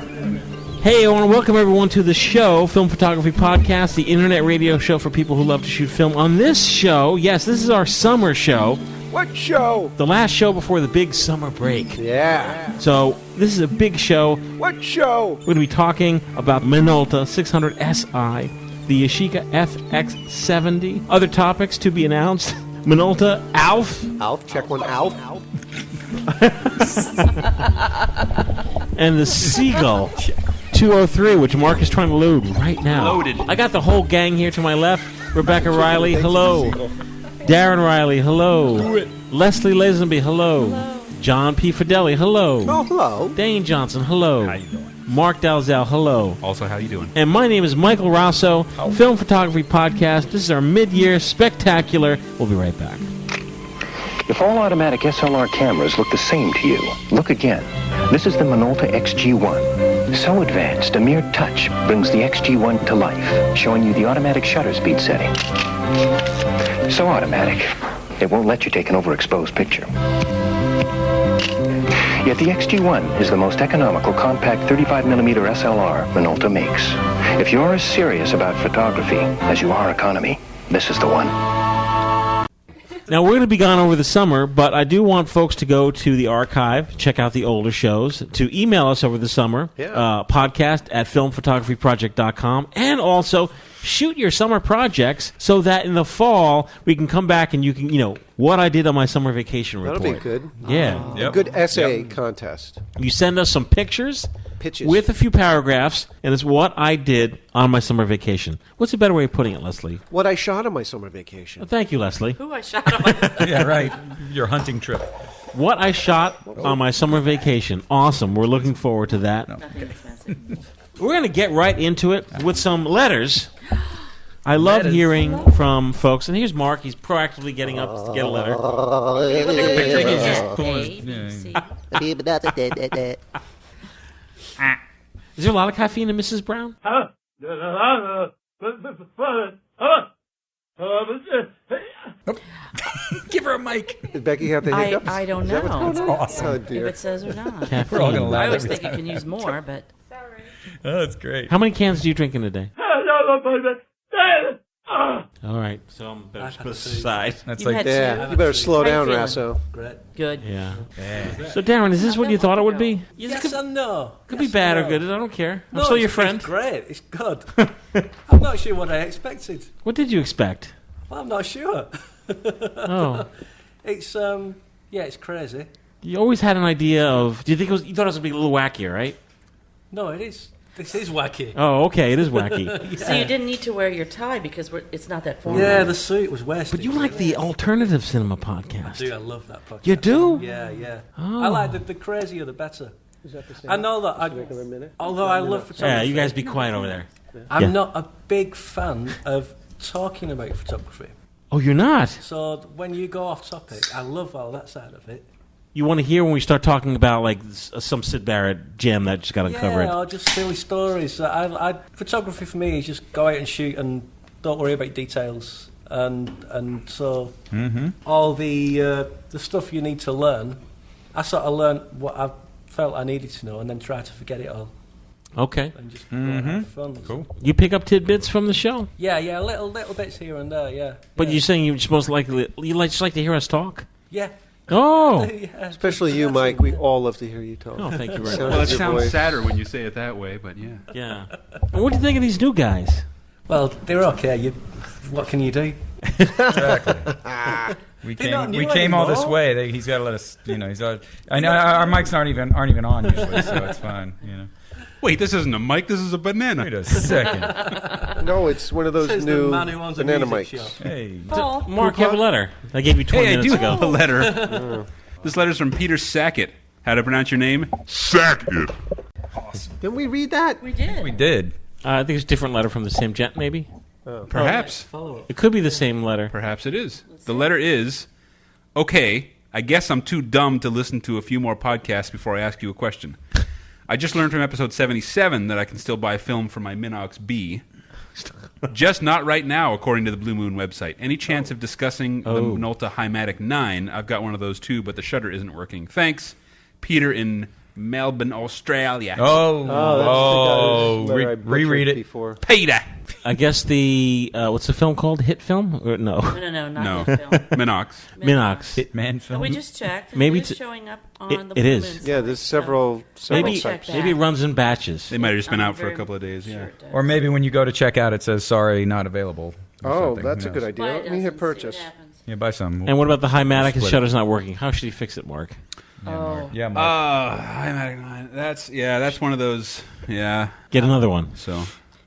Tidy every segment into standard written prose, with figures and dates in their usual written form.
Hey, I want to welcome everyone to the show, Film Photography Podcast, the internet radio show for people who love to shoot film. On this show, yes, this is our summer show. What show? The last show before the big summer break. Yeah. So, this is a big show. What show? We're going to be talking about Minolta 600 SI, the Yashica FX 70. Other topics to be announced. Minolta ALF. Alf, check one Alf. And the Seagull 203, which Mark is trying to load right now. Loaded. I got the whole gang here to my left. Rebecca Riley, hello. Darren Riley, hello. Leslie Lazenby, hello. John P. Fideli, hello. Oh, hello. Dane Johnson, hello. How you doing? Mark Dalzell, hello. Also, how you doing? And my name is Michael Rosso, Film Photography Podcast. This is our mid-year spectacular. We'll be right back. If all automatic SLR cameras look the same to you, look again. This is the Minolta XG1. So advanced, a mere touch brings the XG1 to life, showing you the automatic shutter speed setting. So automatic, it won't let you take an overexposed picture. Yet the XG1 is the most economical compact 35mm SLR Minolta makes. If you're as serious about photography as you are economy, this is the one. Now, we're going to be gone over the summer, but I do want folks to go to the archive, check out the older shows, to email us over the summer, podcast at filmphotographyproject.com, and also shoot your summer projects so that in the fall we can come back and you can, what I did on my summer vacation report. That'll be good. Yeah. Yep. A good essay contest. You send us some pictures Pitches. with a few paragraphs, and it's what I did on my summer vacation. What's a better way of putting it, Leslie? What I shot on my summer vacation. Well, thank you, Leslie. Who I shot on my Yeah, right. Your hunting trip. What I shot on my summer vacation. Awesome. We're looking forward to that. Nothing expensive. We're going to get right into it with some letters. I love hearing from folks. And here's Mark. He's proactively getting up to get a letter. He's just A, pulling B, his, C. Is there a lot of caffeine in Mrs. Brown? Give her a mic. Did Becky have the hiccups? I don't Is that know. what's going on? Awesome. Oh, If dear. it says or not. Caffeine. We're all going to I laugh always every think you time. can use more, but Oh, that's great. How many cans do you drink in a day? All right. So I'm better put aside. That's You like had Yeah, you better slow How you down, feeling? Rasso. good. Yeah. So, Darren, is this what you thought it would be? Yes and no. Could be bad or good. I don't care. I'm No, still your it's friend. great. It's good. I'm not sure what I expected. What did you expect? Well, I'm not sure. Oh. It's it's crazy. You always had an idea of... Do you think it was... You thought it was going to be a little wacky, right? No, it is. This is wacky. Oh, okay. It is wacky. So you didn't need to wear your tie because it's not that formal. Yeah, the suit was wasted. But you like the alternative cinema I podcast. do. I love that podcast. You do? Yeah. Oh. I like the crazier the better. Is that the same? I know that. Although I love photography, Yeah, you guys be quiet over there. I'm Yeah. not a big fan of talking about photography. Oh, you're not? So when you go off topic, I love all that side of it. You want to hear when we start talking about, like, some Sid Barrett gem that just got uncovered? Yeah, or just silly stories. Photography for me is just go out and shoot and don't worry about details. And so all the stuff you need to learn, I sort of learned what I felt I needed to know and then try to forget it all Okay. and just go and have fun. Cool. You pick up tidbits from the show? Yeah, little bits here and there, yeah. But yeah. you're saying you just most likely... You just like to hear us talk? Yeah. Oh! Yeah. Especially you, Mike. We all love to hear you talk. Oh, thank you very Sounds much. Well, it your sounds voice. sadder when you say it that way, but yeah. Yeah. And what do you think of these new guys? Well, they're okay. What can you do? Exactly. We They're not came. new We came all this anymore. way. He's got to let us. He's got. I know our mics aren't even on usually, so it's fine. Wait, this isn't a mic. This is a banana. Wait a second. No, it's one of those Says the new man who owns a banana music mics. shop. Hey. Paul. Mark, you have a letter. I gave you 20 Hey, I minutes do ago. have a letter. This letter's from Peter Sackett. How to pronounce your name? Sackett. Didn't we read that? We did. We did. I think it's a different letter from the same gent, maybe? Perhaps. Follow up. It could be the same letter. Perhaps it is. The letter is, okay, I guess I'm too dumb to listen to a few more podcasts before I ask you a question. I just learned from episode 77 that I can still buy film for my Minox B. Just not right now, according to the Blue Moon website. Any chance of discussing the Minolta Hymatic 9? I've got one of those too, but the shutter isn't working. Thanks, Peter in Melbourne, Australia. Oh, that's the guy where I butchered reread it. before. Peter. I guess the what's the film called? Hit film? Or, no, No, not No. that film. Minox. Minox. Hitman film. We just checked. Maybe it is it's- showing up on it- the it Blue is. Moon Yeah, site, there's so several Maybe check types. that. maybe it runs in batches. They might have just been I'm out for a very couple of days. sure Yeah. it does. Or maybe when you go to check out, it says sorry, not available. or Oh, something. that's Who a good knows? idea. Buy Let me dozens, hit see purchase. what happens. Yeah, buy some. And what about the Highmatic? His Split it. shutter's not working. How should he fix it, Mark? Oh, Yeah, Mark. Highmatic 9. That's one of those. Yeah. Get another one. So.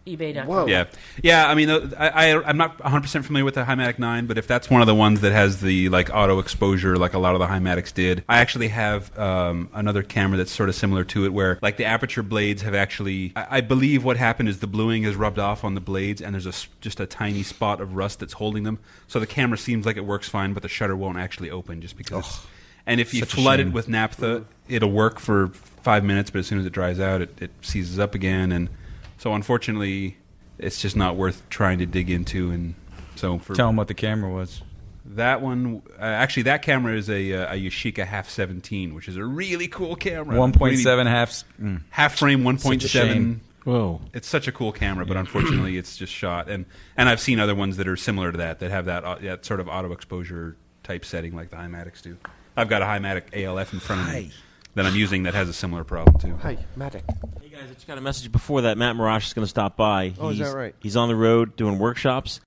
eBay.com. Whoa. Yeah. I mean, I'm not 100% familiar with the Highmatic 9, but if that's one of the ones that has the like auto exposure, like a lot of the Himatics did, I actually have another camera that's sort of similar to it, where like the aperture blades have actually. I believe what happened is the bluing has rubbed off on the blades, and there's just a tiny spot of rust that's holding them. So the camera seems like it works fine, but the shutter won't actually open just because. And if you Such a flood shame. it with naphtha, it'll work for 5 minutes, but as soon as it dries out, it seizes up again. And so, unfortunately, it's just not worth trying to dig into. And so, for Tell him what the camera was. that one, actually, that camera is a Yashica half 17, which is a really cool camera. 1.7 halves. half frame, Such a 1.7. shame. Whoa. It's such a cool camera, but unfortunately, it's just shot. And I've seen other ones that are similar to that have that sort of auto exposure type setting, like the Himatics do. I've got a Highmatic ALF in front of me that I'm using that has a similar problem too. Hi, Matic. Hey guys, I just got a message before that. Matt Marash is going to stop by. Oh, is that right? He's on the road doing workshops.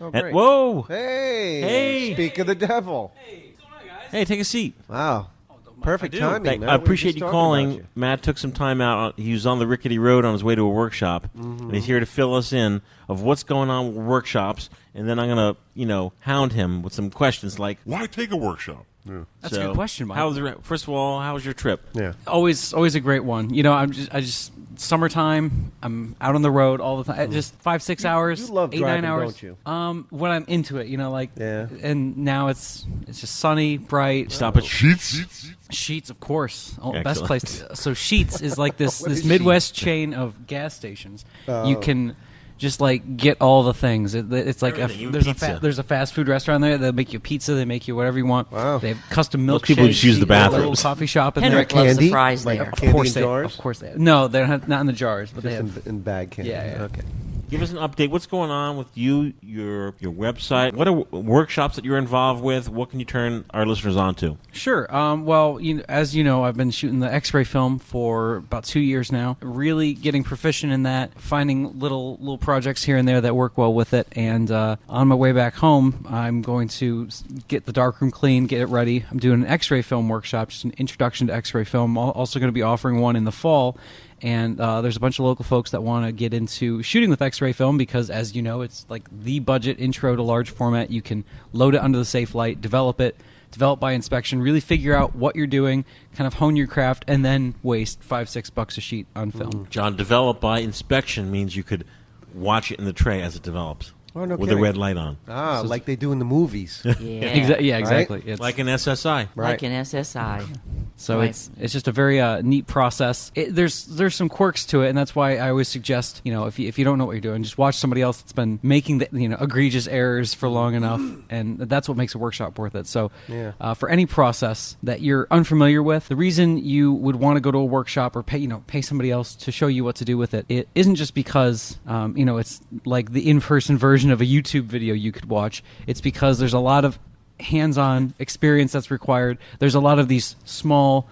Oh, And- great. whoa! Hey. Hey. Speak of the devil. Hey, take a seat. Wow. Perfect I timing. Matt. I We were appreciate just you talking calling. about you. Matt took some time out. He was on the rickety road on his way to a workshop, and he's here to fill us in of what's going on with workshops. And then I'm going to, hound him with some questions like, Why take a workshop? That's a good question, Mike. First of all, how was your trip? Yeah. Always a great one. I just summertime. I'm out on the road all the time. Just 5-6 hours. You love 8-9 driving, hours. don't you? When I'm into it, Yeah. And now it's just sunny, bright. Stop at Sheets? Sheets, of course. Oh, best Excellent. place. So Sheets is like this What is Midwest chain of gas stations. Oh. You can just like get all the things. It's like Everything, even there's pizza. there's a fast food restaurant there. They'll make you pizza. They make you whatever you want. Wow. They have custom milkshakes. Most people just use the You get a little bathrooms. coffee shop in Henrik there. loves Candy? the fries Like there. Of candy course in they. jars? Of course they. No, they're not in the jars, but they Just have. in bag candy. Yeah. Okay. Give us an update. What's going on with you, your website? What are workshops that you're involved with? What can you turn our listeners on to? Sure. Well, as you know, I've been shooting the X-ray film for about 2 years now. Really getting proficient in that, finding little projects here and there that work well with it. And on my way back home, I'm going to get the darkroom clean, get it ready. I'm doing an X-ray film workshop, just an introduction to X-ray film. I'm also going to be offering one in the fall. And there's a bunch of local folks that want to get into shooting with X-ray film because, as you know, it's like the budget intro to large format. You can load it under the safe light, develop by inspection, really figure out what you're doing, kind of hone your craft, and then waste $5-6 a sheet on film. John, develop by inspection means you could watch it in the tray as it develops Oh, no with kidding. a red light on. Ah, like they do in the movies. Yeah. Exactly. It's, Like an SSI. Like an SSI. So Right. it's just a very neat process. There's some quirks to it, and that's why I always suggest if you don't know what you're doing, just watch somebody else that's been making the egregious errors for long enough, and that's what makes a workshop worth it. So Yeah. for any process that you're unfamiliar with, the reason you would want to go to a workshop or pay somebody else to show you what to do with it, it isn't just because it's like the in-person version of a YouTube video you could watch. It's because there's a lot of hands-on experience that's required. There's a lot of these small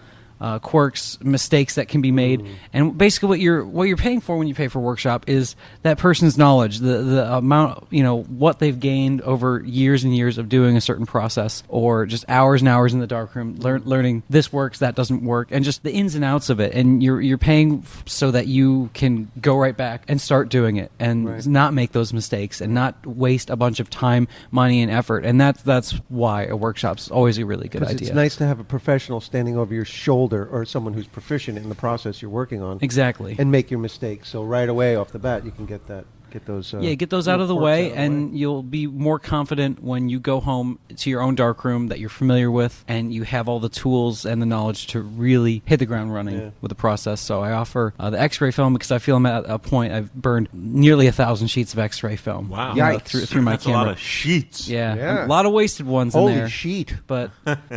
quirks, mistakes that can be made, and basically what you're paying for when you pay for workshop is that person's knowledge, the amount, what they've gained over years and years of doing a certain process, or just hours and hours in the darkroom learning this works, that doesn't work, and just the ins and outs of it. And you're paying so that you can go right back and start doing it and not make those mistakes and not waste a bunch of time, money, and effort. And that's why a workshop's always a really good Because idea. it's nice to have a professional standing over your shoulder or someone who's proficient in the process you're working on. Exactly. And make your mistakes. So right away off the bat, you can get that Get those. Get those out of the quirks way, out of the and you'll be more confident when you go home to your own darkroom that you're familiar with, and you have all the tools and the knowledge to really hit the ground running with the process. So I offer the X-ray film because I feel I'm at a point. I've burned nearly 1,000 sheets of X-ray film. Wow. Through my That's camera. a lot of sheets. Yeah, a lot of wasted ones Holy in there. sheet! But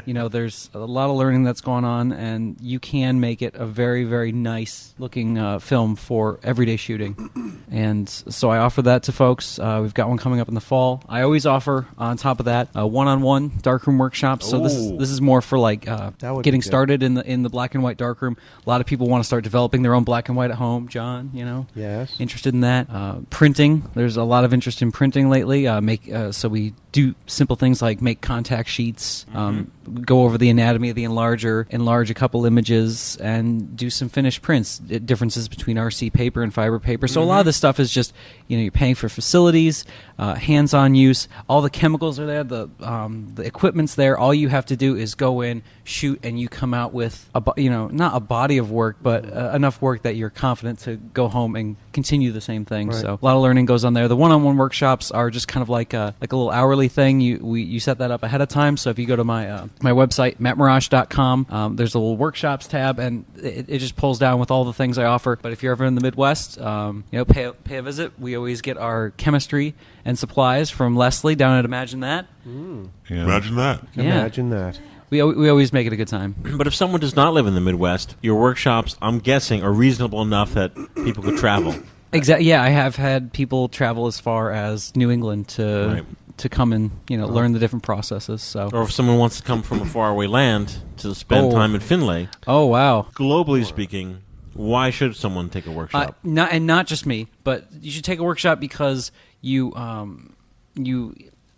there's a lot of learning that's going on, and you can make it a very, very nice looking film for everyday shooting. And so I offer that to folks. We've got one coming up in the fall. I always offer on top of that one-on-one darkroom workshops. So this is more for like getting started in the black and white darkroom. A lot of people want to start developing their own black and white at home. John, Yes. interested in that. Printing. There's a lot of interest in printing lately. So we do simple things like make contact sheets, go over the anatomy of the enlarger, enlarge a couple images, and do some finished prints. Differences between RC paper and fiber paper. So a lot of this stuff is just you're paying for facilities, hands-on use. All the chemicals are there. The equipment's there. All you have to do is go in, shoot, and you come out with not a body of work, but enough work that you're confident to go home and continue the same thing. Right. So a lot of learning goes on there. The one-on-one workshops are just kind of like a little hourly thing. You set that up ahead of time. So if you go to my website, mattmirage.com, there's a little workshops tab, and it just pulls down with all the things I offer. But if you're ever in the Midwest, pay a visit. We always get our chemistry and supplies from Leslie down at Imagine That. Imagine that. Yeah. Imagine that. We always make it a good time. But if someone does not live in the Midwest, your workshops, I'm guessing, are reasonable enough that people could travel. Exactly. Yeah, I have had people travel as far as New England to come and learn the different processes. So, or if someone wants to come from a faraway land to spend time in Finlay. Oh wow! Globally speaking, why should someone take a workshop? Not just me, but you should take a workshop because you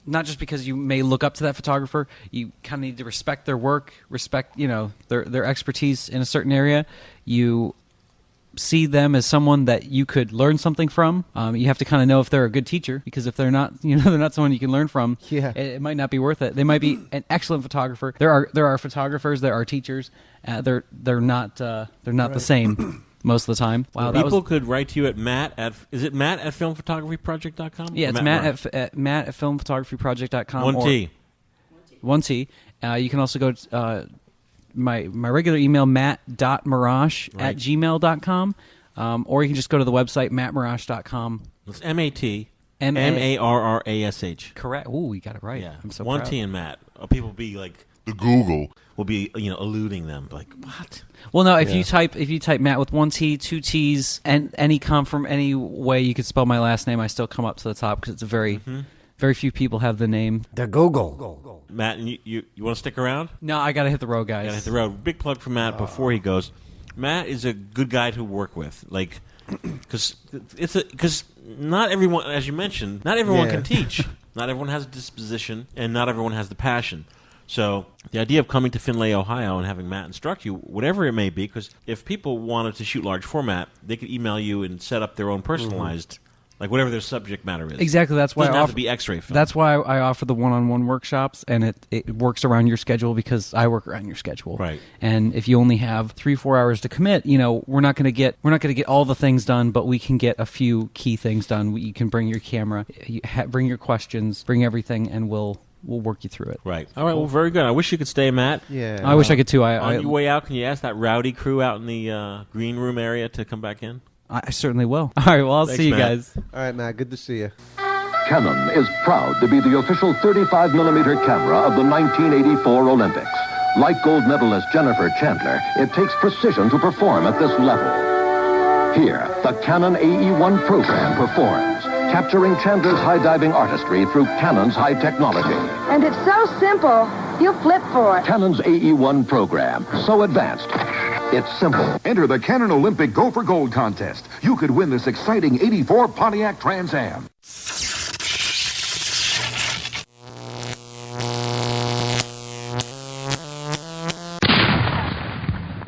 not just because you may look up to that photographer. You kind of need to respect their work, respect their expertise in a certain area. You see them as someone that you could learn something from. You have to kind of know if they're a good teacher, because if they're not, they're not someone you can learn from. Yeah. It might not be worth it. They might be an excellent photographer. There are photographers, there are teachers. They're not the same most of the time. Wow, people could write to you at is it Matt at filmphotographyproject.com? Yeah, it's Matt at filmphotographyproject.com. One T. You can also go to my regular email, matt.mirage@gmail.com, or you can just go to the website, mattmirage.com. It's MATMARRASH. Correct. Ooh, we got it right. Yeah. I'm so One proud. T and Matt. People will be like, The Google. will be eluding them. Like, what? Well, no, if you type Matt with one T, two T's, and any from any way you could spell my last name, I still come up to the top because it's a very few people have the name. The Google. Matt, and you want to stick around? No, I got to hit the road, guys. Gotta hit the road. Big plug for Matt before he goes. Matt is a good guy to work with, because not everyone, as you mentioned, not everyone can teach. Not everyone has a disposition, and not everyone has the passion. So the idea of coming to Finlay, Ohio, and having Matt instruct you, whatever it may be, because if people wanted to shoot large format, they could email you and set up their own personalized. Like whatever their subject matter is. Exactly. That's why it doesn't I have offer to be X-ray film. That's why I offer the one-on-one workshops, and it works around your schedule because I work around your schedule. Right. And if you only have 3-4 hours to commit, we're not going to get all the things done, but we can get a few key things done. You can bring your camera, bring your questions, bring everything, and we'll work you through it. Right. All right. Well, very good. I wish you could stay, Matt. Yeah. I wish I could too. On your way out, can you ask that rowdy crew out in the green room area to come back in? I certainly will. All right, well, I'll see you Matt. guys. All right, Matt. Good to see you. Canon is proud to be the official 35mm camera of the 1984 Olympics. Like gold medalist Jennifer Chandler, it takes precision to perform at this level. Here, the Canon AE1 program performs, capturing Chandler's high-diving artistry through Canon's high technology. And it's so simple, you'll flip for it. Canon's AE1 program, so advanced, it's simple. Enter the Canon Olympic Go for Gold contest. You could win this exciting 84 Pontiac Trans Am.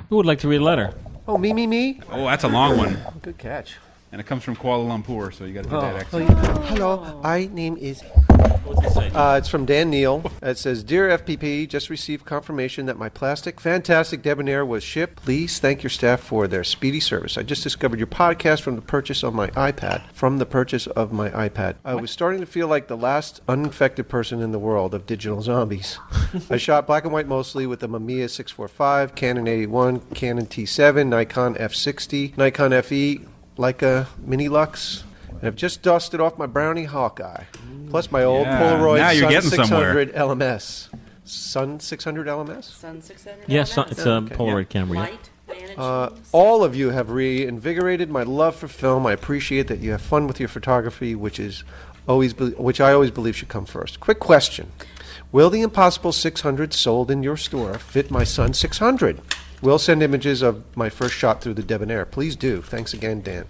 Who would like to read a letter? Oh, me? Oh, that's a long one. Good catch. And it comes from Kuala Lumpur, so you got to do that accent. Hello, my name is What's it say? It's from Dan Neal. It says, Dear FPP, just received confirmation that my plastic fantastic debonair was shipped. Please thank your staff for their speedy service. I just discovered your podcast from the purchase of my iPad. I was starting to feel like the last uninfected person in the world of digital zombies. I shot black and white mostly with the Mamiya 645, Canon 81, Canon T7, Nikon F60, Nikon FE, Leica Mini Lux, and I've just dusted off my Brownie Hawkeye. Plus my old Polaroid now you're Sun getting 600 LMS. Sun 600 LMS? Sun 600. Yes, LMS? it's a Polaroid camera. Yeah. Light, vanishing. All of you have reinvigorated my love for film. I appreciate that you have fun with your photography, which I always believe should come first. Quick question. Will the Impossible 600 sold in your store fit my Sun 600? We'll send images of my first shot through the debonair. Please do. Thanks again, Dan.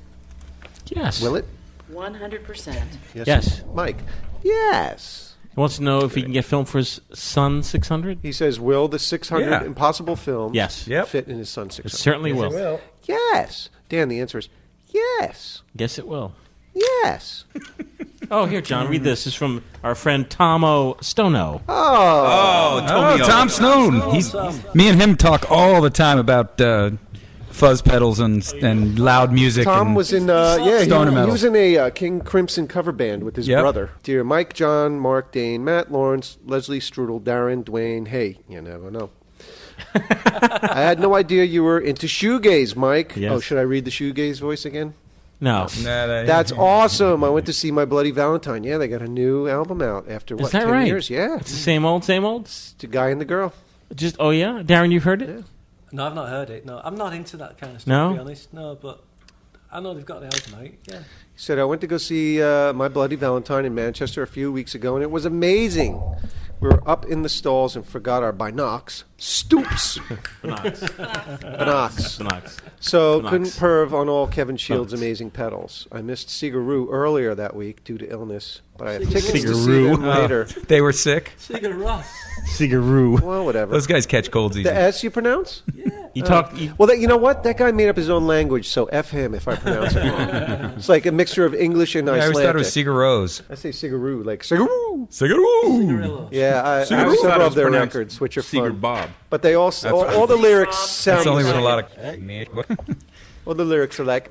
Yes. Will it? 100%. Yes. Mike? Yes. He wants to know if he can get film for his Sun 600? He says, will the 600 Yeah. Impossible films Yes. fit in his Sun 600? It certainly will. Yes. Dan, the answer is yes. Guess it will. Yes. Oh, here, John, read this. This is from our friend Tomo Stono. Tom Snowden. Me and him talk all the time about fuzz pedals and loud music. Tom and was in, stoner he metal. was in a King Crimson cover band with his Yep. brother. Dear Mike, John, Mark, Dane, Matt, Lawrence, Leslie, Strudel, Darren, Dwayne. Hey, you never know. I had no idea you were into shoegaze, Mike. Yes. Oh, should I read the shoegaze voice again? No. That's awesome. I went to see My Bloody Valentine. Yeah, they got a new album out after, Is that 10 right? years? Yeah. It's the same old, same old? It's the guy and the girl. Just, oh, yeah? Darren, you've heard it? Yeah. No, I've not heard it. No, I'm not into that kind of stuff, No? to be honest. No, but I know they've got the album out. Yeah. He said, I went to go see My Bloody Valentine in Manchester a few weeks ago, and it was amazing. We were up in the stalls and forgot our binocs. Stoops. Binocs. So couldn't perv on all Kevin Shields' amazing pedals. I missed Sigaroo earlier that week due to illness, but I have tickets to see them later. They were sick. Sigur Ross. Sigaroo. Well, whatever. Those guys catch colds easy. The S you pronounce? You talk. Well, you know what? That guy made up his own language, so F him if I pronounce it wrong. It's like a mixture of English and I Icelandic. always thought it was Sigur Rós. I say Sigaroo, like Sigaroo. Sigaroo. Yeah, I have thought it several was of their pronounced records, which are Seagull fun. Bob. But they all the lyrics sound That's only the with a same. lot of... All the lyrics are like,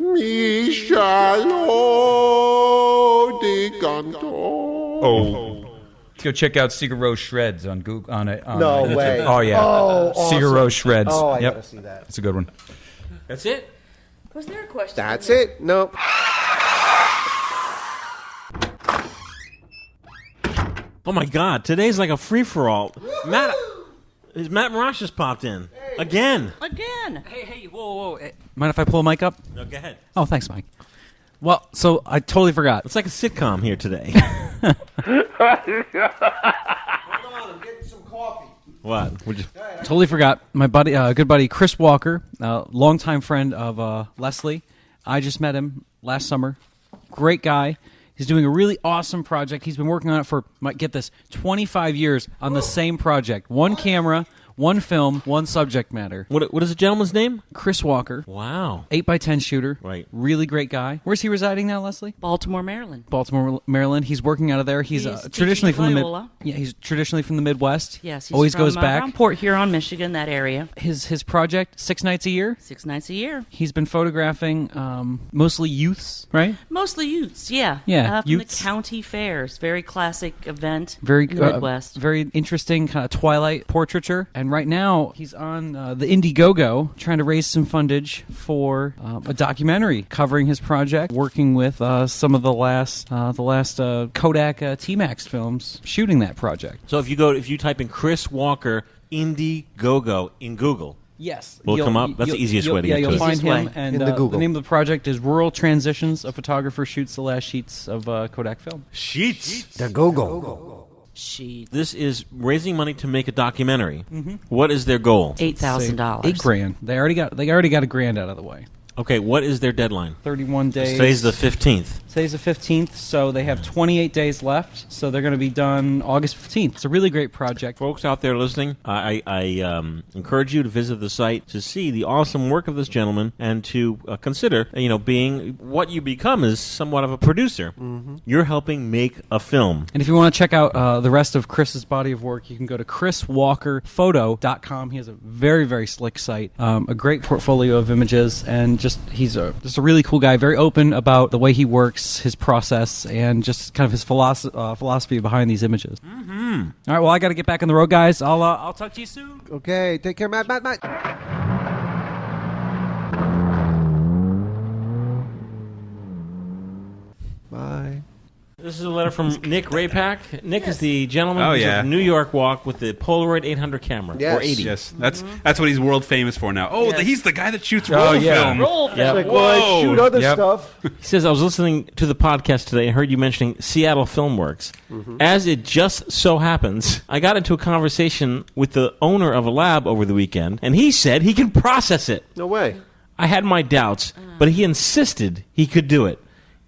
Oh. Let's go check out Sigur Rós Shreds on Google. No way. Oh, yeah. Oh, awesome. Sigur Rós Shreds. Oh, I Yep. gotta see that. That's a good one. That's it? Was there a question? That's it. No. Oh, my God. Today's like a free-for-all. Matt Marash just popped in. Again. Again. Hey, whoa. Mind if I pull a mic up? No, go ahead. Oh, thanks, Mike. Well, so I totally forgot. It's like a sitcom here today. Hold on, I'm getting some coffee. What? Totally forgot. My buddy, good buddy, Chris Walker, longtime friend of Leslie. I just met him last summer. Great guy. He's doing a really awesome project. He's been working on it for, get this, 25 years on the same project. One camera, one film, one subject matter. What is the gentleman's name? Chris Walker. Wow. 8x10 shooter. Right. Really great guy. Where's he residing now, Leslie? Baltimore, Maryland. Baltimore, Maryland. He's working out of there. He's traditionally from Loyola. he's traditionally from the Midwest. Yes, he's always from, goes back. around Port Huron, Michigan, that area. His project 6 nights a year. 6 nights a year. He's been photographing mostly youths, right? Mostly youths, yeah. Yeah, from youths. the county fairs. Very classic event Very in the Midwest. very interesting kind of twilight portraiture. And right now he's on the Indiegogo trying to raise some fundage for a documentary covering his project, working with some of the last Kodak T-Max films shooting that project. So if you type in Chris Walker Indiegogo in Google, yes, will it come up? That's the easiest way to get to it. you'll find him. And In the Google. the name of the project is Rural Transitions: A Photographer Shoots the Last Sheets of Kodak Film. Sheets. The Google. This is raising money to make a documentary. Mm-hmm. What is their goal? $8,000. $8,000. They already got $1,000 out of the way. Okay, what is their deadline? 31 days. Today's the 15th. Today's the 15th, so they have 28 days left. So they're going to be done August 15th. It's a really great project. Folks out there listening, I encourage you to visit the site to see the awesome work of this gentleman and to consider, being what you become is somewhat of a producer. Mm-hmm. You're helping make a film. And if you want to check out the rest of Chris's body of work, you can go to chriswalkerphoto.com. He has a very, very slick site, a great portfolio of images, and he's a really cool guy, very open about the way he works, his process, and just kind of his philosophy behind these images. Mm-hmm. All right, well, I got to get back on the road, guys. I'll talk to you soon. Okay, take care, Matt. Bye. This is a letter from Nick Rapak. Nick is the gentleman who's at New York Walk with the Polaroid 800 camera, or 80. Yes, that's what he's world famous for now. Oh, he's the guy that shoots roll film. Roll film. Yep. Like, well, I shoot other stuff. He says, I was listening to the podcast today and heard you mentioning Seattle Filmworks. Mm-hmm. As it just so happens, I got into a conversation with the owner of a lab over the weekend, and he said he can process it. No way. I had my doubts, but he insisted he could do it,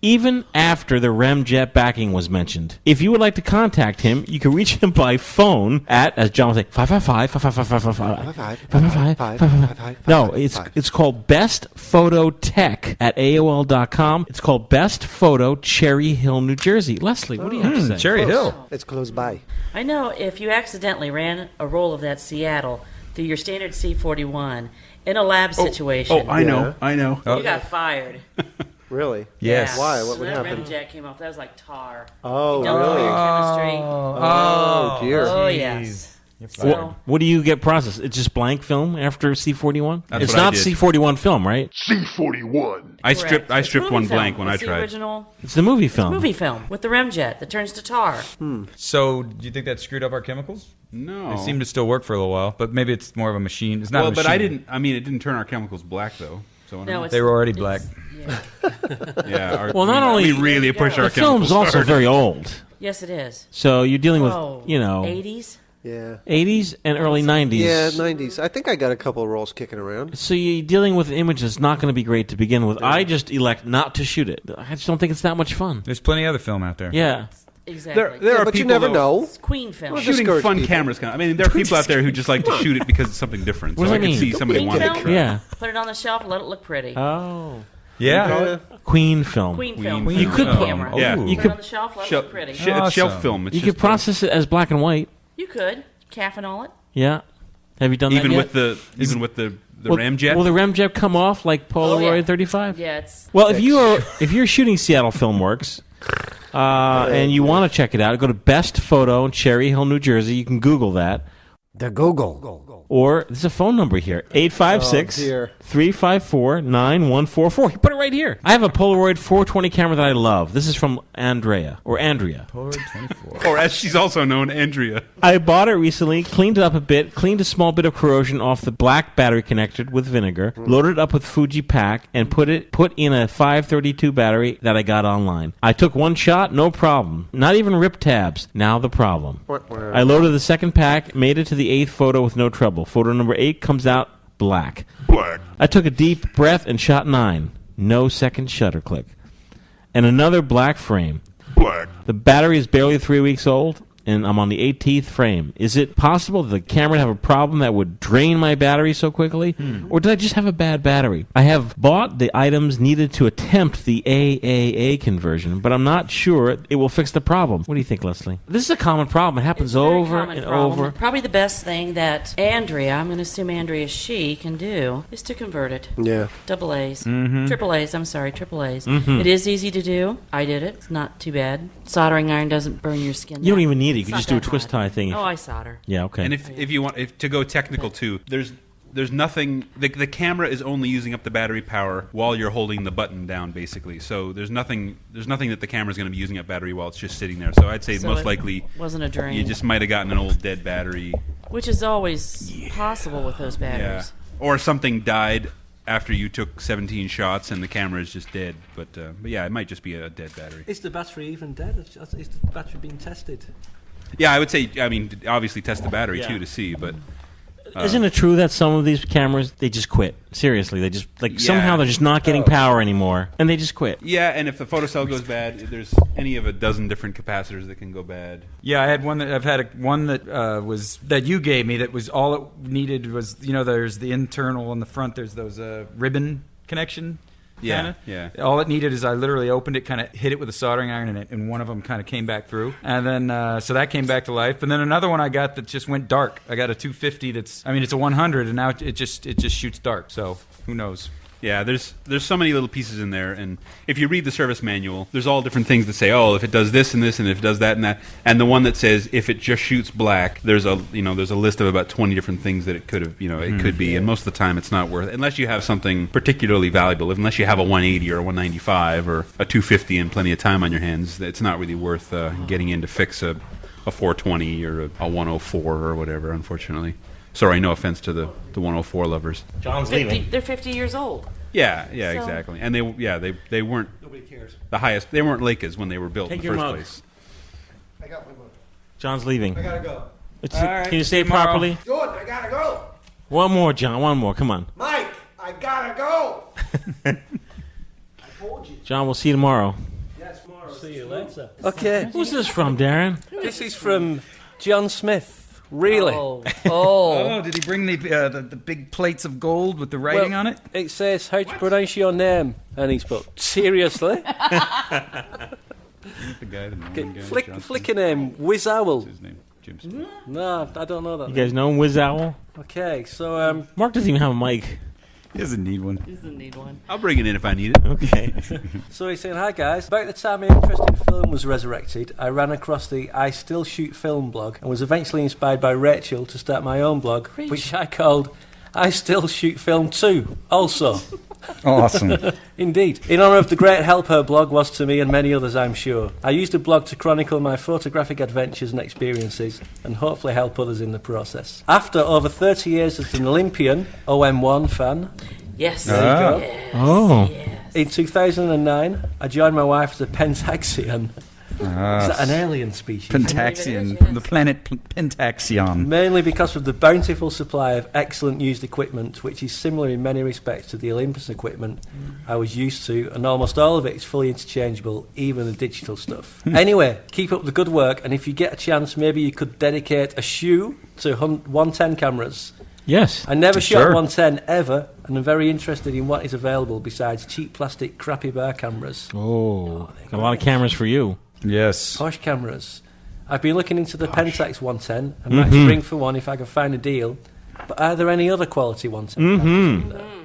even after the Remjet backing was mentioned. If you would like to contact him, you can reach him by phone at, as John was saying, 555-555-555. No, it's called Best Photo Tech at AOL.com. It's called Best Photo, Cherry Hill, New Jersey. Leslie, what do you have to say? Cherry Hill. It's close by. I know if you accidentally ran a roll of that Seattle through your standard C41 in a lab situation. Oh, I know. You got fired. Really? Yes. Yeah. Why? What would happen? That Remjet came off. That was like tar. Oh, You dumped all really? your chemistry. Oh, dear. Oh, yes. So, What do you get processed? It's just blank film after C41? That's It's what I not did. C41 film, right? C41. I stripped It's one movie film. blank when It's I the tried. original It's the movie film. movie film with the Remjet that turns to tar. So, do you think that screwed up our chemicals? No. It seemed to still work for a little while, but maybe it's more of a machine. It's not a Well, machine. but I didn't. I mean, it didn't turn our chemicals black though. So I don't No, know. it's, They were already black. Yeah. Yeah. Well, not only- we really push our The film's chemicals also hard. very old. Yes, it is. So you're dealing with, 80s? Yeah. 80s and early 90s. Yeah, 90s. I think I got a couple of rolls kicking around. So you're dealing with an image that's not going to be great to begin with. I just elect not to shoot it. I just don't think it's that much fun. There's plenty of other film out there. Yeah. Exactly. There are but you people, never though, know. It's Queen film. shooting discourage fun people. cameras. I mean, there are people out there who just like to shoot it because it's something different. What So does I that can mean? see somebody Queen wanting to film? try. Yeah. Put it on the shelf and let it look pretty. Oh. Yeah. Queen film. Queen film. You could Film camera. Yeah. You Put could it on the shelf, let it Shelf, look pretty. Awesome. shelf film. It's you just could process it as black and white. You could. Cafenol it. Yeah. Have you done even that with yet? the Will- Ramjet. Will the Ramjet come off like Polaroid yeah. 35? Yeah, it's... Well, if you're shooting Seattle Filmworks, and you want to check it out, go to Best Photo in Cherry Hill, New Jersey. You can Google that. The Google. Or there's a phone number here, 856-354-9144. He put it right here. I have a Polaroid 420 camera that I love. This is from Andrea. Polaroid 24. Or as she's also known, Andrea. I bought it recently, cleaned it up a bit, cleaned a small bit of corrosion off the black battery connected with vinegar, loaded it up with Fuji pack, and put in a 532 battery that I got online. I took one shot, no problem. Not even ripped tabs. Now the problem. I loaded the second pack, made it to the 8th photo with no trouble. Photo number 8 comes out black. I took a deep breath and shot 9. No second shutter click. And another black frame. The battery is barely 3 weeks old, and I'm on the 18th frame. Is it possible that the camera would have a problem that would drain my battery so quickly? Or did I just have a bad battery? I have bought the items needed to attempt the AAA conversion, but I'm not sure it will fix the problem. What do you think, Leslie? This is a common problem. It happens It's a very over common and problem. over. Probably the best thing that Andrea, I'm going to assume Andrea she can do, is to convert it. Yeah. Double A's. Mm-hmm. Triple A's, I'm sorry, triple A's. It is easy to do. I did it. It's not too bad. Soldering iron doesn't burn your skin. You don't down. even need it. You It's can not just do a that twist hot. tie thing. Oh, I solder. Yeah, okay. And if you want to go technical too, there's nothing. The camera is only using up the battery power while you're holding the button down, basically. So there's nothing that the camera's going to be using up battery while it's just sitting there. So I'd say So most it likely wasn't a drain. you just might have gotten an old dead battery. Which is always possible with those batteries. Or something died after you took 17 shots and the camera is just dead. But yeah, it might just be a dead battery. Is the battery even dead? Is the battery being tested? Yeah, I would say. I mean, obviously test the battery Yeah. too to see, but Isn't it true that some of these cameras, they just quit? Seriously, they just, somehow they're just not getting power anymore, and they just quit. Yeah, and if the photocell goes bad, there's any of a dozen different capacitors that can go bad. Yeah, I had one that one that was that you gave me that was all it needed was, there's the internal on the front, there's those ribbon connection. Yeah, kinda. Yeah. All it needed is I literally opened it, kind of hit it with a soldering iron in it, and one of them kind of came back through. And then, so that came back to life. And then another one I got that just went dark. I got a 250 it's a 100, and now it just shoots dark. So who knows? Yeah, there's so many little pieces in there, and if you read the service manual, there's all different things that say, oh, if it does this and this, and if it does that and that, and the one that says if it just shoots black, there's a list of about 20 different things that it could have, it could be, and most of the time it's not worth it, unless you have something particularly valuable, unless you have a 180 or a 195 or a 250 and plenty of time on your hands. It's not really worth getting in to fix a 420 or a 104 or whatever, unfortunately. Sorry, no offense to the 104 lovers. John's leaving. They're 50 years old. Yeah, exactly. And they weren't. Nobody cares. The highest. They weren't Leicas when they were built Take in your the first mug. place. I got my mug. John's leaving. I gotta go. Can you say it properly? Jordan, I gotta go. One more, John. One more. Come on. Mike, I gotta go. I told you. John, we'll see you tomorrow. Yes, tomorrow. See you later. Okay. Who's this from, Darren? This is from John Smith. Really? Oh, did he bring the big plates of gold with the writing on it? It says, how do you pronounce your name? And he's put, seriously? The guy, Flick a name, Wiz Owl. His name, Jim. No, I don't know that. You guys know Wiz Owl? Okay, so Mark doesn't even have a mic. He doesn't need one. He doesn't need one. I'll bring it in if I need it. Okay. So he's saying, hi guys, about the time my interest in film was resurrected, I ran across the I Still Shoot Film blog and was eventually inspired by Rachel to start my own blog, which I called I Still Shoot Film 2, also. Awesome. Indeed. In honour of the great help her blog was to me and many others, I'm sure. I used a blog to chronicle my photographic adventures and experiences and hopefully help others in the process. After over 30 years as an Olympian, OM1 fan, Yes. there you go. Yes. Oh. Yes. In 2009, I joined my wife as a Pentaxian. Is that an alien species? Pentaxian, from the planet Pentaxion. Mainly because of the bountiful supply of excellent used equipment, which is similar in many respects to the Olympus equipment I was used to, and almost all of it is fully interchangeable, even the digital stuff. Anyway, keep up the good work, and if you get a chance, maybe you could dedicate a shoe to 110 cameras. Yes. I never shot Sure. 110 ever, and I'm very interested in what is available besides cheap plastic crappy bar cameras. Oh. Got a lot of cameras for you. Yes. Posh cameras. I've been looking into the Pentax 110 and might spring for one if I can find a deal. But are there any other quality 110 cameras out there?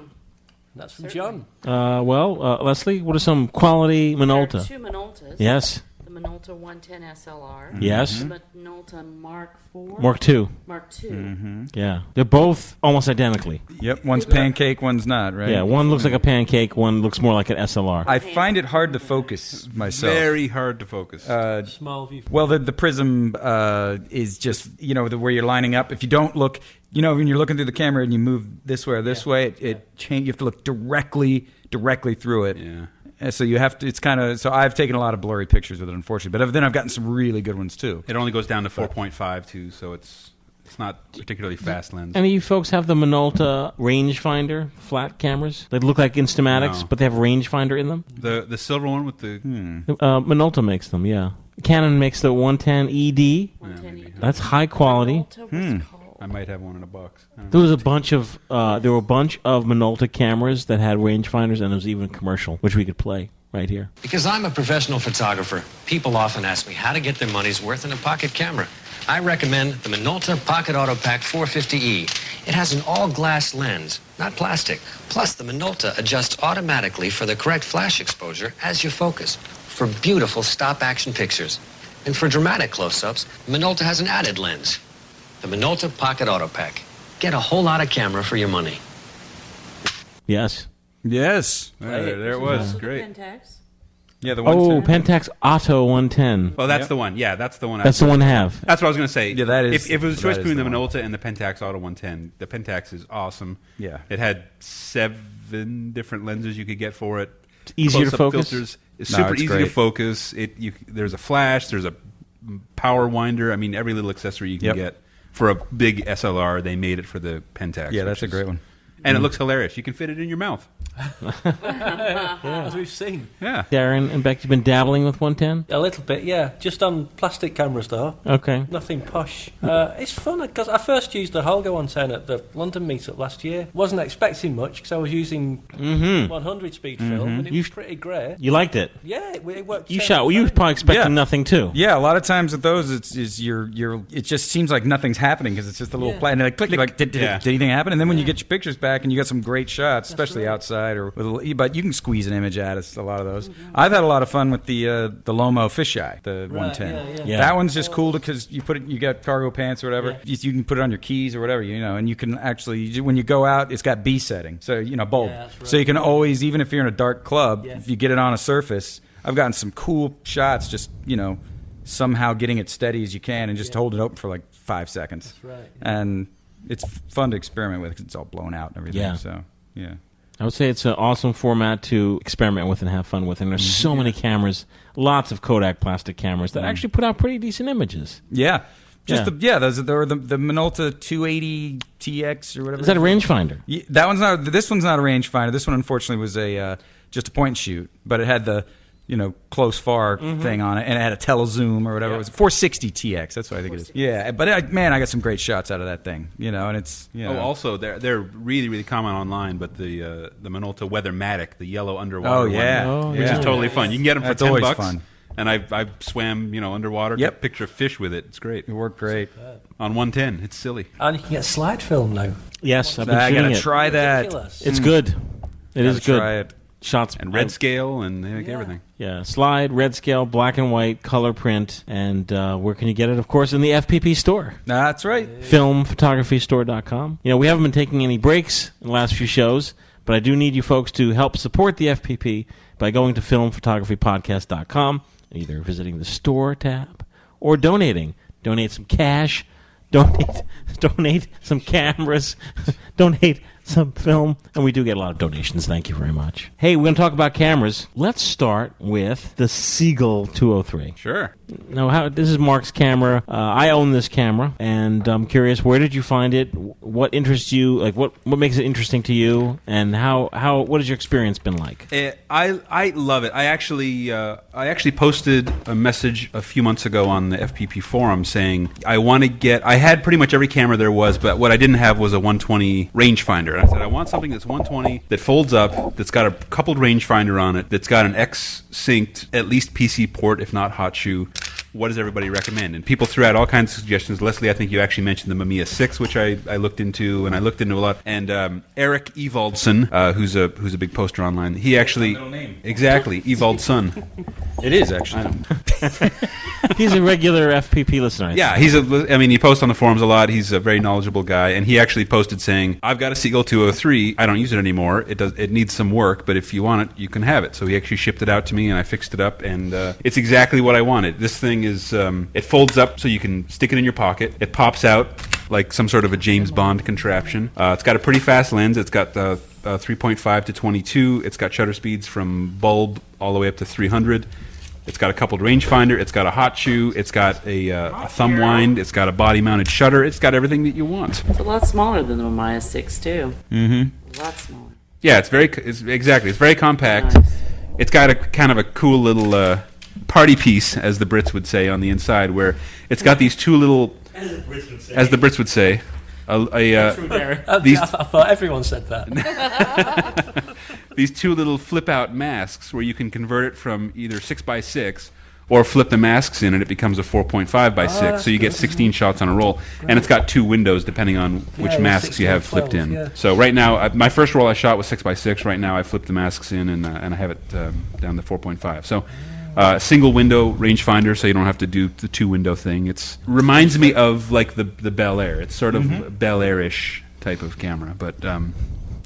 That's from John. Leslie, what are some quality Minolta? There are two Minoltas. Yes. The Minolta 110 SLR. Yes. The Minolta Mark IV. Mark II. Mark II. Yeah. They're both almost identically. Yep, one's pancake, one's not, right? Yeah, one looks like a pancake, one looks more like an SLR. I find it hard to focus myself. Very hard to focus. Small view. Well, the prism is just, where you're lining up. If you don't look, when you're looking through the camera and you move this way or this way, you have to look directly through it. Yeah. And so you have to, it's kind of, so I've taken a lot of blurry pictures with it, unfortunately. But then I've gotten some really good ones, too. It only goes down to 4.5 too, so it's not particularly fast lens. Any of you folks have the Minolta rangefinder flat cameras? They look like Instamatics, No. but they have a rangefinder in them? The silver one with the Minolta makes them, yeah. Canon makes the 110 ED. 110 ED. That's high quality. Minolta was called. I might have one in a box. There was a bunch of Minolta cameras that had rangefinders, and there was even a commercial, which we could play right here. Because I'm a professional photographer, people often ask me how to get their money's worth in a pocket camera. I recommend the Minolta Pocket Auto Pack 450E. It has an all-glass lens, not plastic. Plus, the Minolta adjusts automatically for the correct flash exposure as you focus, for beautiful stop-action pictures. And for dramatic close-ups, Minolta has an added lens. The Minolta Pocket Auto Pack. Get a whole lot of camera for your money. Yes. Yes. There it was. Also Great. the Pentax. Yeah, the Oh, 110. Pentax Auto 110. Well, that's the one. Yeah, that's the one. That's the one to have. That's what I was going to say. Yeah, that is- If it was a choice that is between the the one. Minolta and the Pentax Auto 110, the Pentax is awesome. Yeah. It had 7 different lenses you could get for it. It's easier to Close-up focus? Filters. It's No, super it's easy to great. focus. There's a flash. There's a power winder. I mean, every little accessory you can Yep. get for a big SLR, they made it for the Pentax. Yeah, that's a great one. And it looks hilarious. You can fit it in your mouth. As we've seen. Yeah. Darren and Beck, you've been dabbling with 110? A little bit, yeah. Just on plastic cameras, though. Okay. Nothing posh. It's fun, because I first used the Holga 110 at the London meetup last year. Wasn't expecting much, because I was using 100 speed film, and it was pretty great. You liked it? Yeah, it worked. You shot. Well, you were probably expecting nothing, too. Yeah, a lot of times with those, it just seems like nothing's happening, because it's just a little play, and like, click, you're like, did anything happen? And then when you get your pictures back, and you got some great shots, especially outside, but you can squeeze an image at us. A lot of those. I've had a lot of fun with the Lomo fisheye, the 110. Yeah. That one's just cool because you got cargo pants or whatever. You can put it on your keys or whatever, and you can actually, when you go out, it's got B setting, so bulb. Yeah, that's right. So you can always, even if you're in a dark club, if you get it on a surface. I've gotten some cool shots, just somehow getting it steady as you can, and just hold it open for like 5 seconds. That's right. And it's fun to experiment with because it's all blown out and everything. Yeah. So, yeah. I would say it's an awesome format to experiment with and have fun with. And there's so many cameras, lots of Kodak plastic cameras that actually put out pretty decent images. Yeah. Those are the Minolta 280 TX or whatever. Is that a rangefinder? Yeah, that one's not. This one's not a rangefinder. This one, unfortunately, was just a point and shoot, but it had the close far thing on it, and it had a telezoom or whatever. It was a 460 TX. That's what I think it is. Yeah, but I got some great shots out of that thing. And it's also they're really, really common online. But the Minolta Weathermatic, the yellow underwater one, which is totally fun. You can get them for That's always $10. Fun. And I swam underwater. Took a picture of fish with it. It's great. It worked great on 110. It's silly. And you can get slide film now. Yes, I've been I shooting gotta it. try that. Ridiculous. It's good. It is good. Try it. Shots and red scale and everything. Yeah, slide, red scale, black and white, color print, and where can you get it? Of course, in the FPP store. That's right. Filmphotographystore.com. We haven't been taking any breaks in the last few shows, but I do need you folks to help support the FPP by going to filmphotographypodcast.com, either visiting the store tab or donating. Donate some cash. Donate some cameras. Donate some film, and we do get a lot of donations. Thank you very much. Hey, we're going to talk about cameras. Let's start with the Seagull 203. Sure. Now, this is Mark's camera. I own this camera, and I'm curious, where did you find it? What interests you? Like, what makes it interesting to you? And what has your experience been like? I love it. I actually posted a message a few months ago on the FPP forum saying I had pretty much every camera there was, but what I didn't have was a 120 rangefinder. I said, I want something that's 120, that folds up, that's got a coupled rangefinder on it, that's got an X-synced, at least PC port, if not hot shoe. What does everybody recommend? And people threw out all kinds of suggestions. Leslie, I think you actually mentioned the Mamiya 6, which I looked into, and I looked into a lot. And Eric Evaldson, who's a big poster online, he actually... middle name. Exactly, Evaldson. It is, actually. He's a regular FPP listener. Yeah, he posts on the forums a lot. He's a very knowledgeable guy, and he actually posted saying, I've got a Seagull 203. I don't use it anymore. It needs some work, but if you want it, you can have it. So he actually shipped it out to me, and I fixed it up, and it's exactly what I wanted. This thing is, it folds up so you can stick it in your pocket. It pops out like some sort of a James Bond contraption. It's got a pretty fast lens. It's got 3.5 to 22. It's got shutter speeds from bulb all the way up to 300. It's got a coupled rangefinder. It's got a hot shoe. It's got a thumb wind. It's got a body-mounted shutter. It's got everything that you want. It's a lot smaller than the Mamiya 6, too. Mm-hmm. A lot smaller. Yeah, it's very compact. Nice. It's got a kind of a cool little party piece, as the Brits would say, on the inside, where it's got these two little, as the Brits would say, I thought everyone said that. These two little flip-out masks where you can convert it from either 6x6 or flip the masks in and it becomes a 4.5 by 6, so you get 16 shots on a roll. And it's got two windows depending on which masks you have flipped in. Yeah. So right now, my first roll I shot was 6x6. Right now I flipped the masks in and I have it down to 4.5. So single window rangefinder, so you don't have to do the two window thing. It reminds me of like the Bel Air. It's sort of Bel Air-ish type of camera, but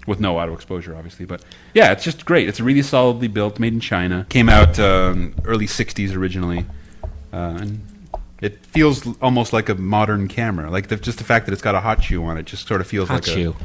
with no auto exposure, obviously. But yeah, it's just great. It's really solidly built, made in China. Came out early '60s originally, and it feels almost like a modern camera. Like just the fact that it's got a hot shoe on it just sort of feels hot like shoe.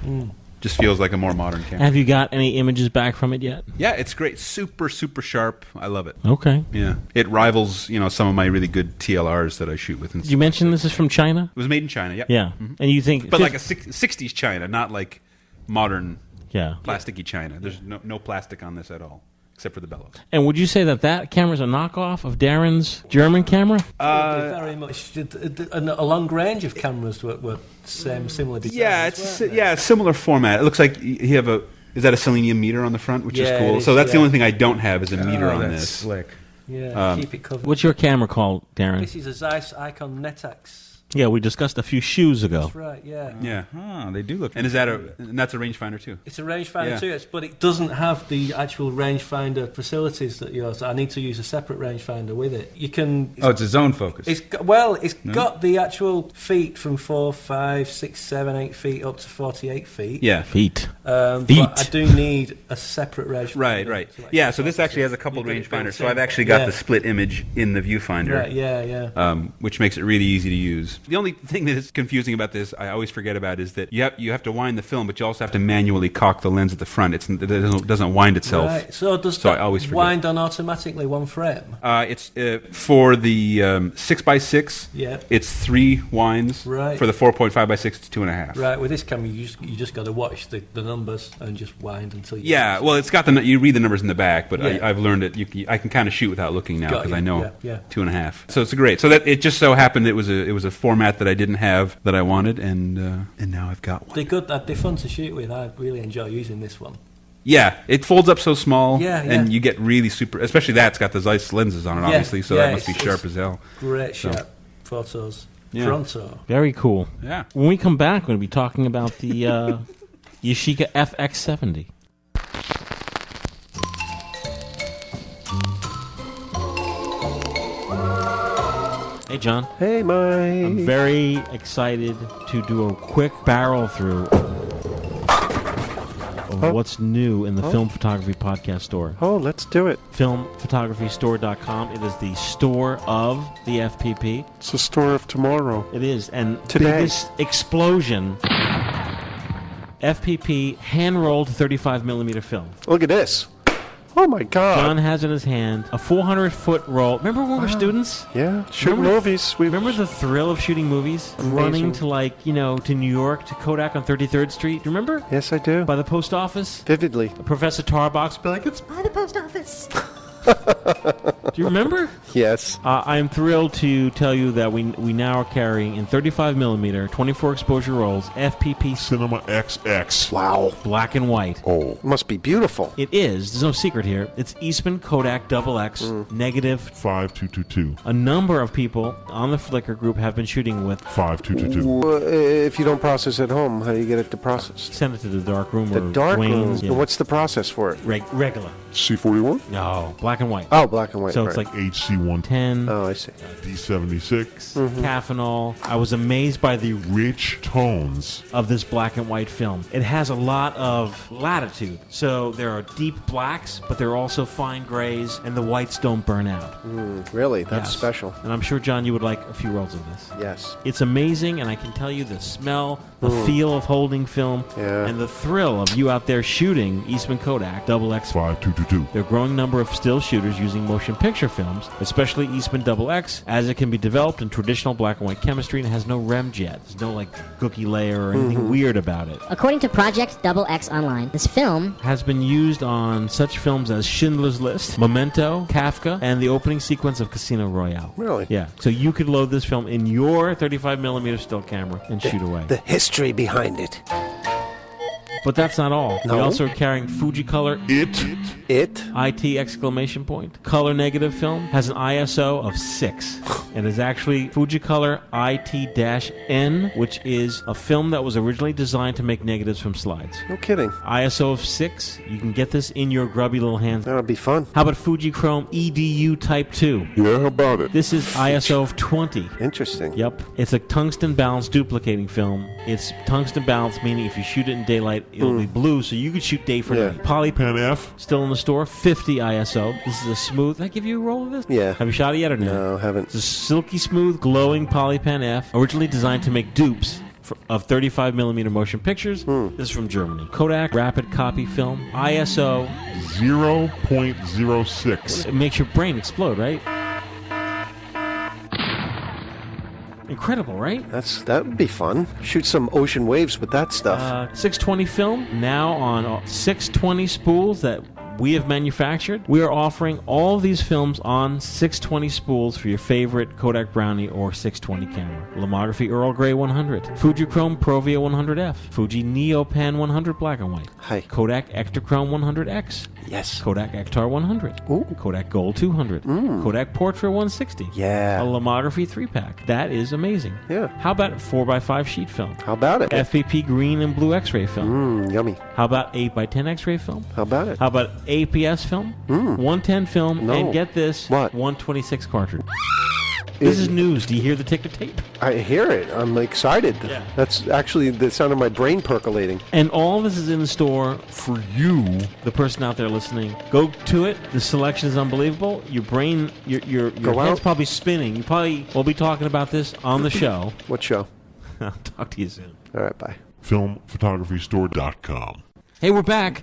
Just feels like a more modern camera. Have you got any images back from it yet? Yeah, it's great. Super, super sharp. I love it. Okay. Yeah. It rivals, some of my really good TLRs that I shoot with. Did you mention this is from China? It was made in China, yep. Yeah. And you think... But like a 60s China, not like modern plasticky China. There's no plastic on this at all, except for the bellows. And would you say that camera's a knockoff of Darren's German camera? Very much. A long range of cameras were similar designs. Yeah, it's similar format. It looks like you have is that a selenium meter on the front, which is cool. So that's the only thing I don't have is a meter on this. Slick. Yeah, keep it covered. What's your camera called, Darren? This is a Zeiss Icon NetX. Yeah, we discussed a few shoes ago. That's right, yeah. Yeah. Oh, they do look. And that's a rangefinder too? It's a rangefinder too, but it doesn't have the actual rangefinder facilities that yours. I need to use a separate rangefinder with it. You can. It's a zone focus. It's got the actual feet from 4, 5, 6, 7, 8 feet up to 48 feet. Yeah, feet. But I do need a separate rangefinder. Right. Yeah, so this actually has a couple rangefinders. So I've actually got the split image in the viewfinder. Right. Yeah. Which makes it really easy to use. The only thing that is confusing about this, I always forget about, is that you have to wind the film, but you also have to manually cock the lens at the front. It doesn't wind itself. Right. So does I always forget. Wind on automatically one frame? It's for the 6x6. Yeah. It's 3 winds. Right. For the 4.5x6, it's 2.5. Right. With this camera, you just got to watch the numbers and just wind until you. Yeah. Well, it's got you read the numbers in the back, but I've learned it. I can kind of shoot without looking now because I know 2.5. So it's great. So that it just so happened it was a format that I didn't have that I wanted, and now I've got one. They're good. They're fun to shoot with. I really enjoy using this one. Yeah, it folds up so small, yeah. And you get really super. Especially that's got the Zeiss lenses on it, obviously, so that must be sharp as hell. Great sharp photos. Yeah. Pronto. Very cool. Yeah. When we come back, we're going to be talking about the Yashica FX 70. Hey, John. Hey, Mike. I'm very excited to do a quick barrel through of what's new in the Film Photography Podcast store. Oh, let's do it. FilmPhotographyStore.com. It is the store of the FPP. It's the store of tomorrow. It is. And today, this explosion, FPP hand-rolled 35mm film. Look at this. Oh, my God. John has in his hand a 400-foot roll. Remember when we were students? Yeah, shooting movies. Remember the thrill of shooting movies? Amazing. Running to, to New York, to Kodak on 33rd Street. Do you remember? Yes, I do. By the post office? Vividly. Professor Tarbox would be like, it's by the post office. Do you remember? Yes. I am thrilled to tell you that we now are carrying in 35mm, 24 exposure rolls, FPP Cinema XX. Wow. Black and white. Oh. It must be beautiful. It is. There's no secret here. It's Eastman Kodak XX negative 5222. A number of people on the Flickr group have been shooting with 5222. If you don't process at home, how do you get it to process? Send it to the dark room. The or dark room. Wayne's, yeah. What's the process for it? Regular. C41? No, black and white. Oh, black and white. So right. it's like HC110. Oh, I see. D76. Caffeinol. I was amazed by the Rich tones of this black and white film. It has a lot of latitude. So there are deep blacks, but there are also fine grays, and the whites don't burn out. Really? That's Yes. special. And I'm sure, John, you would like a few rolls of this. Yes. It's amazing, and I can tell you the smell, the feel of holding film, and the thrill of you out there shooting Eastman Kodak XX 5222. There are a growing number of still shooters using motion picture films, especially Eastman XX, as it can be developed in traditional black and white chemistry and has no REM jet. There's no cookie layer or anything weird about it. According to Project XX Online, this film Has been used on such films as Schindler's List, Memento, Kafka, and the opening sequence of Casino Royale. Really? Yeah. So you could load this film in your 35mm still camera and shoot away. The history behind it. But that's not all. No? We also are carrying Fujicolor IT exclamation point. Color negative film has an ISO of 6 and is actually Fujicolor IT-N, which is a film that was originally designed to make negatives from slides. No kidding. ISO of 6. You can get this in your grubby little hands. That'll be fun. How about Fujichrome EDU Type 2? Yeah, how about it? This is ISO of 20. Interesting. Yep. It's a tungsten balanced duplicating film. It's tungsten balanced, meaning if you shoot it in daylight, it'll be blue, so you could shoot day for night. Polypan F. Still in the store, 50 ISO. This is a smooth... Did I give you a roll of this? Yeah. Have you shot it yet or no? No, haven't. It's a silky smooth, glowing Polypan F, originally designed to make dupes of 35 millimeter motion pictures. This is from Germany. Kodak Rapid Copy Film, ISO 0.06. It makes your brain explode, right? Incredible, right? That would be fun. Shoot some ocean waves with that stuff. 620 film, now on 620 spools that we have manufactured. We are offering all of these films on 620 spools for your favorite Kodak Brownie or 620 camera. Lomography Earl Grey 100, Fujichrome Provia 100F, Fuji Neopan 100 black and white, Hi. Kodak Ektachrome 100X, Yes. Kodak Ektar 100, Ooh. Kodak Gold 200, Kodak Portrait 160, Yeah. a Lomography 3-pack. That is amazing. Yeah. How about 4x5 sheet film? How about it? FPP green and blue X-ray film. Yummy. How about 8x10 X-ray film? How about it? How about APS film? 110 film, No. and get this, What? 126 cartridge. This is news. Do you hear the ticker tape? I hear it. I'm excited. Yeah. That's actually the sound of my brain percolating. And all this is in the store for you, the person out there listening. Go to it. The selection is unbelievable. Your brain, your Go head's out. probably spinning. You probably will be talking about this on the show. What show? I'll talk to you soon. All right, bye. FilmPhotographyStore.com. Hey, we're back.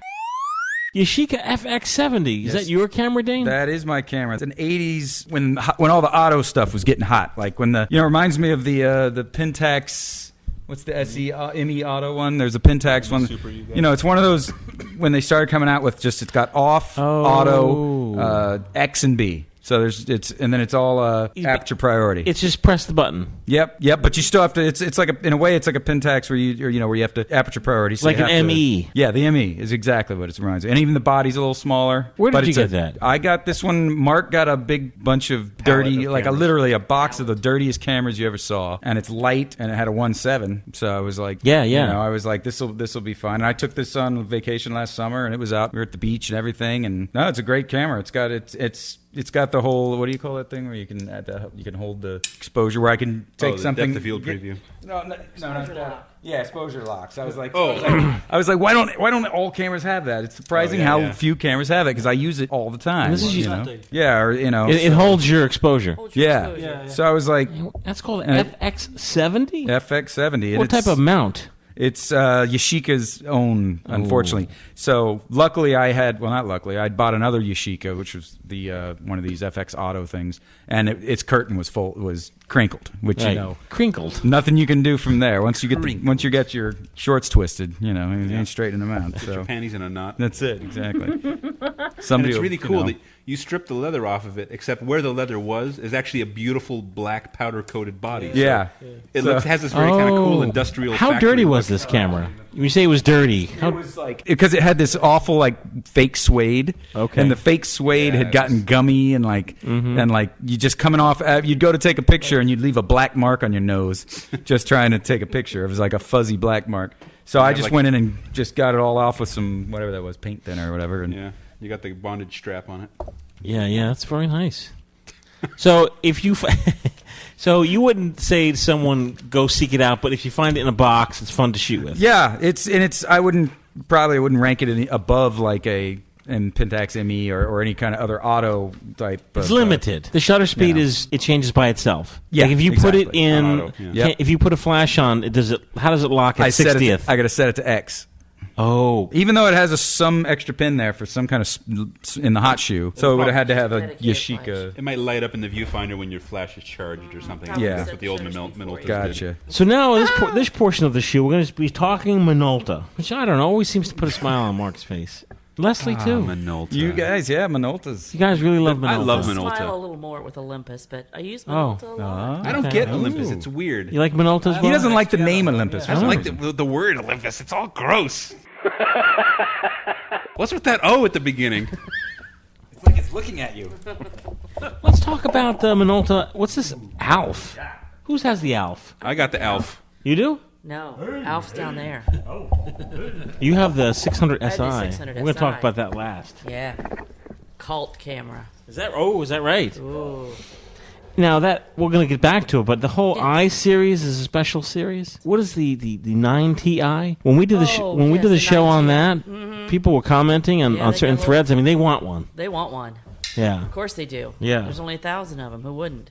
Yashica FX 70. Is that your camera, Dane? That is my camera. It's an 80s when all the auto stuff was getting hot. Like when it reminds me of the Pentax. What's the SE ME Auto one? There's a Pentax one. It's one of those when they started coming out with just it's got off, auto, X and B. So it's all aperture priority. It's just press the button. Yep. But you still have to. It's like in a way it's like a Pentax where you have to aperture priority. So like you an have ME. To, yeah, the ME is exactly what it reminds me. And even the body's a little smaller. Where did you get that? I got this one. Mark got a big bunch of dirty, literally a box of the dirtiest cameras you ever saw, and it's light and it had a 1.7. So I was like, yeah. I was like, this will be fine. And I took this on vacation last summer, and it was out. We were at the beach and everything. And no, it's a great camera. It's got the whole, what do you call that thing where you can add you can hold the exposure where I can take something. Depth of field preview. No, yeah, exposure locks. I was like, why don't all cameras have that? It's surprising how few cameras have it because I use it all the time. This is it holds your exposure. Yeah. So I was like, that's called FX 70. FX 70. What type of mount? It's Yashica's own, unfortunately. So luckily I'd bought another Yashica, which was the one of these FX Auto things, and its curtain was crinkled, which crinkled. Nothing you can do from there. Once you get your shorts twisted, you ain't straightening them out. Put your panties in a knot. That's it, exactly. And it's really cool that you strip the leather off of it, except where the leather was is actually a beautiful black powder-coated body. Yeah. So it has this very kind of cool industrial How dirty was this camera? You say it was dirty. It was like because it had this awful fake suede. Okay. And the fake suede had gotten gummy and you just coming off. You'd go to take a picture and you'd leave a black mark on your nose, just trying to take a picture. It was like a fuzzy black mark. So I just went in and just got it all off with some whatever that was, paint thinner or whatever. And you got the bondage strap on it. Yeah, that's very nice. So if you, so you wouldn't say to someone go seek it out, but if you find it in a box, it's fun to shoot with. Yeah, I wouldn't rank it above like a Pentax ME or any kind of other auto type. It's limited. The shutter speed it changes by itself. Yeah, like if you put it in, if you put a flash on, how does it lock at 60th? I got to set it to X. Oh, even though it has some extra pin there for some kind of in the hot shoe, so it would have had to have a Yashica. It might light up in the viewfinder when your flash is charged or something. Yeah, that's what the old Minolta Gotcha. did. So now this portion of the shoe, we're going to be talking Minolta, which I don't know, always seems to put a smile on Mark's face. Leslie too. Minolta. You guys, Minoltas. You guys really love Minolta. I love I Minolta. smile a little more with Olympus, but I use Minolta a lot. I don't get Olympus. It's weird. You like Minolta as well? He doesn't like the name Olympus. I don't like the word Olympus. It's all gross. What's with that O at the beginning? It's like it's looking at you. Let's talk about the Minolta. What's this? ALF. Who has the ALF? I got the ALF. You do? No, ALF's down there. You have the 600 SI. I have the 600 We're going to talk SI. about that last. Yeah. Cult camera. Is that right? Ooh. Now that we're going to get back to it, but the whole I series is a special series. What is the 9Ti? When we did the show on that, people were commenting on certain threads. I mean, they want one. They want one. Yeah. Of course they do. Yeah. There's only 1,000 of them. Who wouldn't?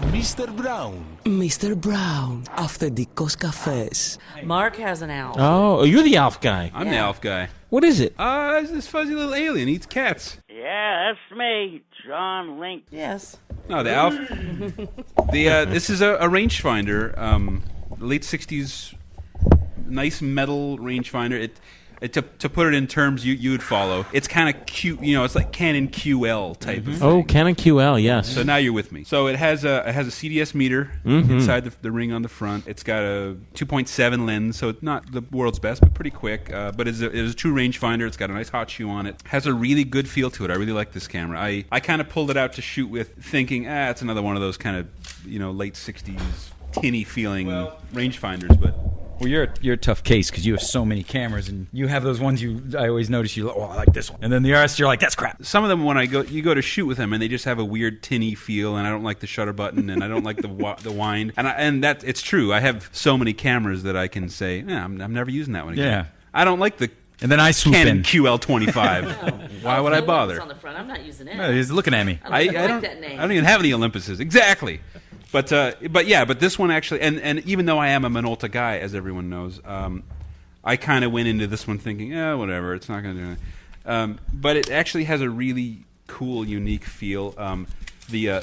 Mr. Brown, after the Cafes. Mark has an ALF. Oh, you're the ALF guy. I'm the ALF guy. What is it? It's this fuzzy little alien. Eats cats. Yeah, that's me, John Link. Yes. No, the ALF. This is a rangefinder. Late 60s, nice metal rangefinder. To put it in terms you would follow, it's kind of cute. It's like Canon QL type of thing. Oh, Canon QL, yes. So now you're with me. So it has a CDS meter inside the ring on the front. It's got a 2.7 lens, so it's not the world's best, but pretty quick. But it is a true rangefinder. It's got a nice hot shoe on it. Has a really good feel to it. I really like this camera. I kind of pulled it out to shoot with, thinking, it's another one of those kind of late 60s tinny feeling rangefinders, but. Well, you're a tough case because you have so many cameras, and you have those ones I always notice I like this one, and then the rest you're like, that's crap. Some of them when you go to shoot with them, and they just have a weird tinny feel, and I don't like the shutter button, and I don't like the wind, and that it's true. I have so many cameras that I can say, I'm never using that one again. Yeah, I don't like the. And then I swoop Canon in. QL25. Why would I bother? On the front. I'm not using it. No, he's looking at me. I don't like that name. I don't even have any Olympuses. Exactly. But this one actually, and even though I am a Minolta guy, as everyone knows, I kind of went into this one thinking, whatever, it's not going to do anything. But it actually has a really cool, unique feel. The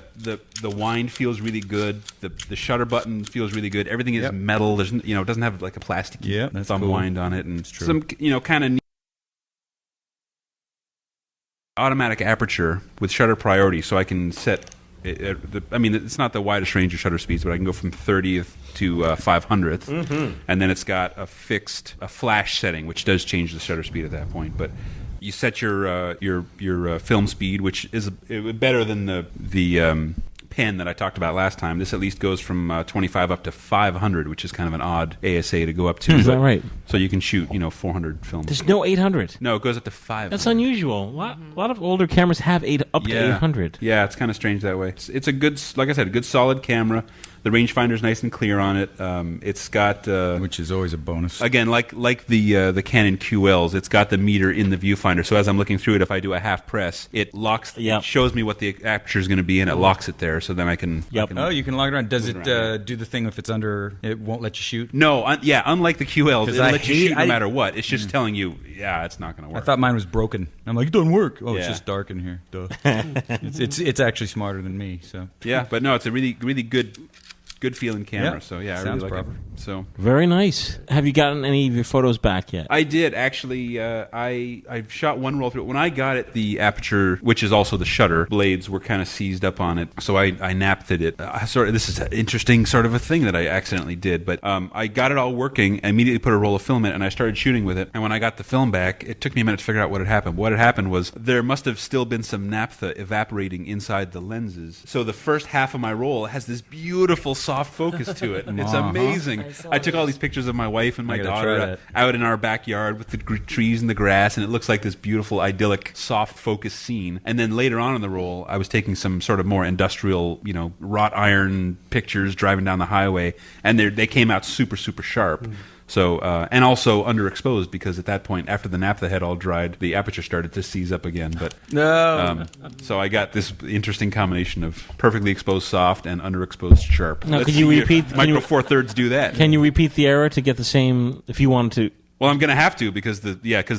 wind feels really good. The shutter button feels really good. Everything is metal. There's it doesn't have like a plastic thumb wind on it, and some kind of automatic aperture with shutter priority, so I can set. It's not the widest range of shutter speeds, but I can go from 30th to 500th, and then it's got a flash setting, which does change the shutter speed at that point. But you set your film speed, which is better than the pen that I talked about last time. This at least goes from 25 up to 500, which is kind of an odd ASA to go up to. Is that right? So you can shoot 400 films. There's no 800. No, it goes up to 500. That's unusual. A lot of older cameras have up to 800. Yeah, it's kind of strange that way. It's a good, like I said, a good solid camera. The rangefinder's nice and clear on it. It's got which is always a bonus. Again, like the Canon QLs, it's got the meter in the viewfinder. So as I'm looking through it, if I do a half press, it locks. It shows me what the aperture is going to be, and it locks it there. So then I can. You can lock it around. Does it do the thing if it's under? It won't let you shoot. No, unlike the QLs, it'll let you shoot no matter what. It's just telling you, it's not going to work. I thought mine was broken. I'm like, it doesn't work. Oh, it's just dark in here. Duh. it's actually smarter than me. So yeah, but no, it's a really really good feeling camera. So I really like it. So very nice. Have you gotten any of your photos back yet? I did actually. I shot one roll through it. When I got it, the aperture, which is also the shutter blades, were kind of seized up on it. So I naphthed it. This is an interesting sort of a thing that I accidentally did, but I got it all working. I immediately put a roll of film in it, and I started shooting with it. And when I got the film back, it took me a minute to figure out what had happened. What had happened was there must have still been some naphtha evaporating inside the lenses. So the first half of my roll has this beautiful soft focus to it. It's amazing. I took all these pictures of my wife and my daughter out in our backyard with the trees and the grass, and it looks like this beautiful, idyllic, soft focus scene. And then later on in the roll, I was taking some sort of more industrial, wrought iron pictures driving down the highway, and they came out super, super sharp. So, and also underexposed, because at that point, after the naphtha had all dried, the aperture started to seize up again. But so I got this interesting combination of perfectly exposed soft and underexposed sharp. Now, could you repeat? Micro Four Thirds do that. Can you repeat the error to get the same? If you wanted to. Well, I'm going to have to, because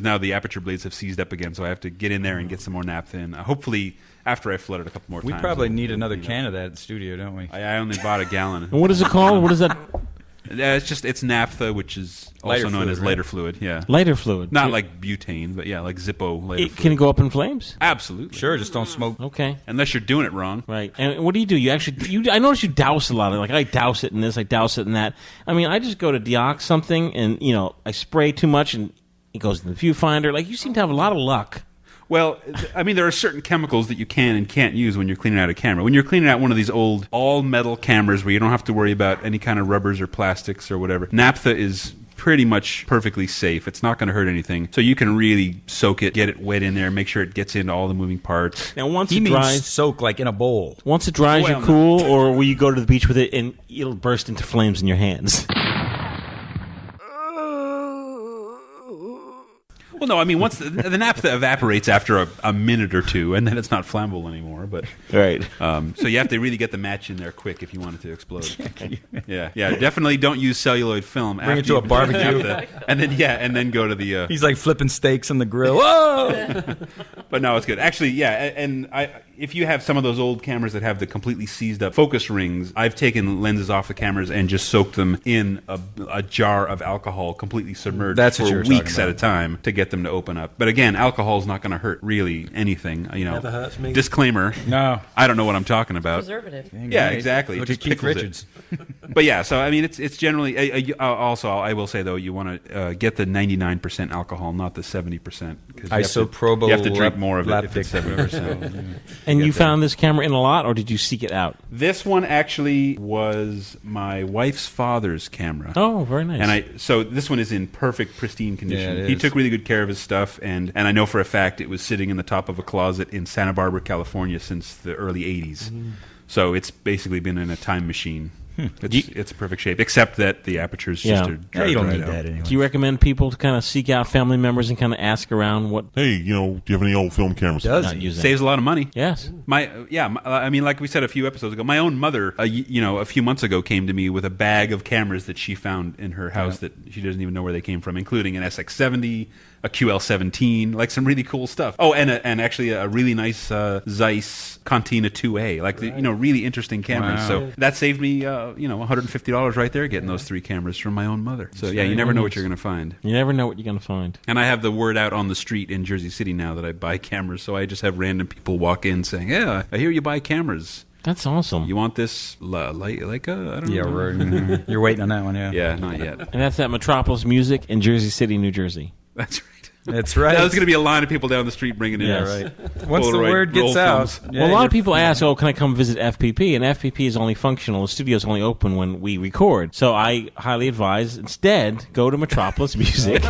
now the aperture blades have seized up again, so I have to get in there and get some more naphtha in. Hopefully, after I flood it a couple more times. We probably need another can of that at the studio, don't we? I only bought a gallon. And what is it called? What is that? It's naphtha, which is also known as lighter fluid. Yeah, lighter fluid. Not like butane, but like Zippo lighter fluid. Can it go up in flames? Absolutely. Sure, just don't smoke. Okay. Unless you're doing it wrong. Right. And what do? You actually I notice you douse a lot of it. Like I douse it in this, I douse it in that. I mean, I just go to deox something, and I spray too much, and it goes in the viewfinder. Like you seem to have a lot of luck. Well, I mean, there are certain chemicals that you can and can't use when you're cleaning out a camera. When you're cleaning out one of these old all-metal cameras where you don't have to worry about any kind of rubbers or plastics or whatever, naphtha is pretty much perfectly safe. It's not going to hurt anything. So you can really soak it, get it wet in there, make sure it gets into all the moving parts. Now, once it dries... soak like in a bowl. Once it dries, you're cool, or will you go to the beach with it and it'll burst into flames in your hands? Well, no, I mean, once the naphtha evaporates after a minute or two, and then it's not flammable anymore. But right. So you have to really get the match in there quick if you want it to explode. Yeah. Definitely don't use celluloid film. Bring it to a barbecue, and then go to the. He's like flipping steaks on the grill. Whoa! But no, it's good. Actually, yeah, and if you have some of those old cameras that have the completely seized up focus rings, I've taken lenses off the cameras and just soaked them in a jar of alcohol, completely submerged for weeks at a time to get them to open up. But again, alcohol's not going to hurt really anything. Never hurts me. Disclaimer. No. I don't know what I'm talking about. Preservative. Yeah, exactly. Look It at just Keith pickles Richards. But yeah, so I mean, it's generally. Also, I will say though, you want to get the 99% alcohol, not the 70%. Isopropyl. You have to drink more of it if it's 70%. And you found this camera in a lot, or did you seek it out? This one actually was my wife's father's camera. Oh, very nice. And so this one is in perfect, pristine condition. Yeah, he took really good care of his stuff, and I know for a fact it was sitting in the top of a closet in Santa Barbara, California since the early 80s. So it's basically been in a time machine. It's in perfect shape, except that the apertures just are you don't dried need out. that anyway. Do you recommend people to kind of seek out family members and kind of ask around what? Hey, do you have any old film cameras? Not using? Saves a lot of money. Yes. I mean, like we said a few episodes ago, my own mother, a few months ago, came to me with a bag of cameras that she found in her house that she doesn't even know where they came from, including an SX70, a QL17, like some really cool stuff. Oh, and actually a really nice Zeiss Contina 2A, like really interesting cameras. Wow. So that saved me, $150 right there getting those 3 cameras from my own mother. So yeah, you never know what you're going to find. You never know what you're going to find. And I have the word out on the street in Jersey City now that I buy cameras, so I just have random people walk in saying, "Yeah, I hear you buy cameras. That's awesome. You want this Leica? I don't know. Yeah, you're waiting on that one, yeah. Yeah, not yet. And that's at Metropolis Music in Jersey City, New Jersey. That's right. That's right. There's going to be a line of people down the street bringing in. Yes. Right. Once the word gets out. Well, a lot of people ask, can I come visit FPP? And FPP is only functional. The studio's only open when we record. So I highly advise, instead, go to Metropolis Music.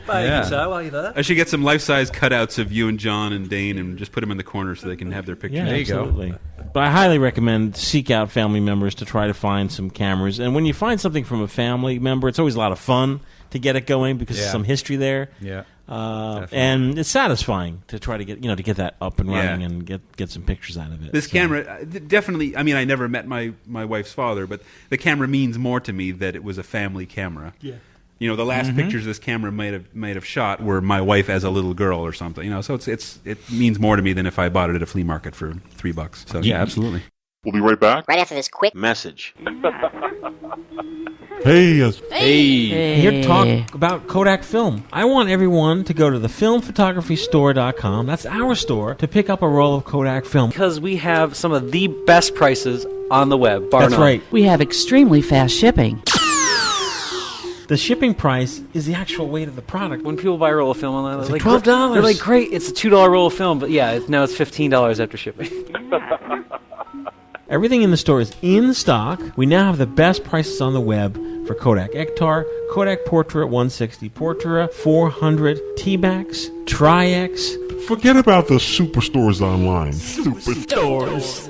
Buy a guitar while you're there. I should get some life-size cutouts of you and John and Dane and just put them in the corner so they can have their pictures. Yeah, There you absolutely. go. But I highly recommend seek out family members to try to find some cameras. And when you find something from a family member, it's always a lot of fun to get it going because there's some history there. Yeah. And it's satisfying to try to get that up and running and get some pictures out of it. This camera, definitely, I mean, I never met my wife's father, but the camera means more to me that it was a family camera. Yeah. The last pictures this camera might have shot were my wife as a little girl or something. So it means more to me than if I bought it at a flea market for $3. So yeah, absolutely. We'll be right back. Right after this quick message. Hey. Here to talk about Kodak film. I want everyone to go to the filmphotographystore.com. That's our store, to pick up a roll of Kodak film. Because we have some of the best prices on the web. That's right. We have extremely fast shipping. The shipping price is the actual weight of the product. When people buy a roll of film online, It's they're like like $12. They're like, great, it's a $2 roll of film, but yeah, now it's $15 after shipping. Everything in the store is in stock. We now have the best prices on the web for Kodak Ektar, Kodak Portra 160, Portra 400, T-Max, Tri-X. Forget about the superstores online. Superstores.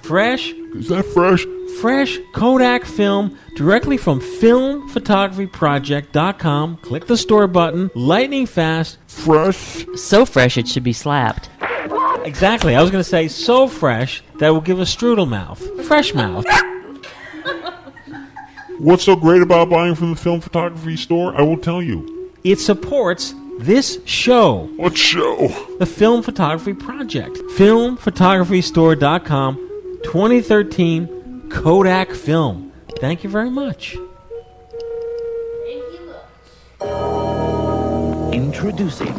Fresh. Is that fresh? Fresh Kodak film directly from filmphotographyproject.com. Click the store button. Lightning fast. Fresh. So fresh it should be slapped. Exactly. I was going to say so fresh that will give a strudel mouth. Fresh mouth. What's so great about buying from the film photography store? I will tell you. It supports this show. What show? The Film Photography Project. Filmphotographystore.com. 2013 Kodak film. Thank you very much. Introducing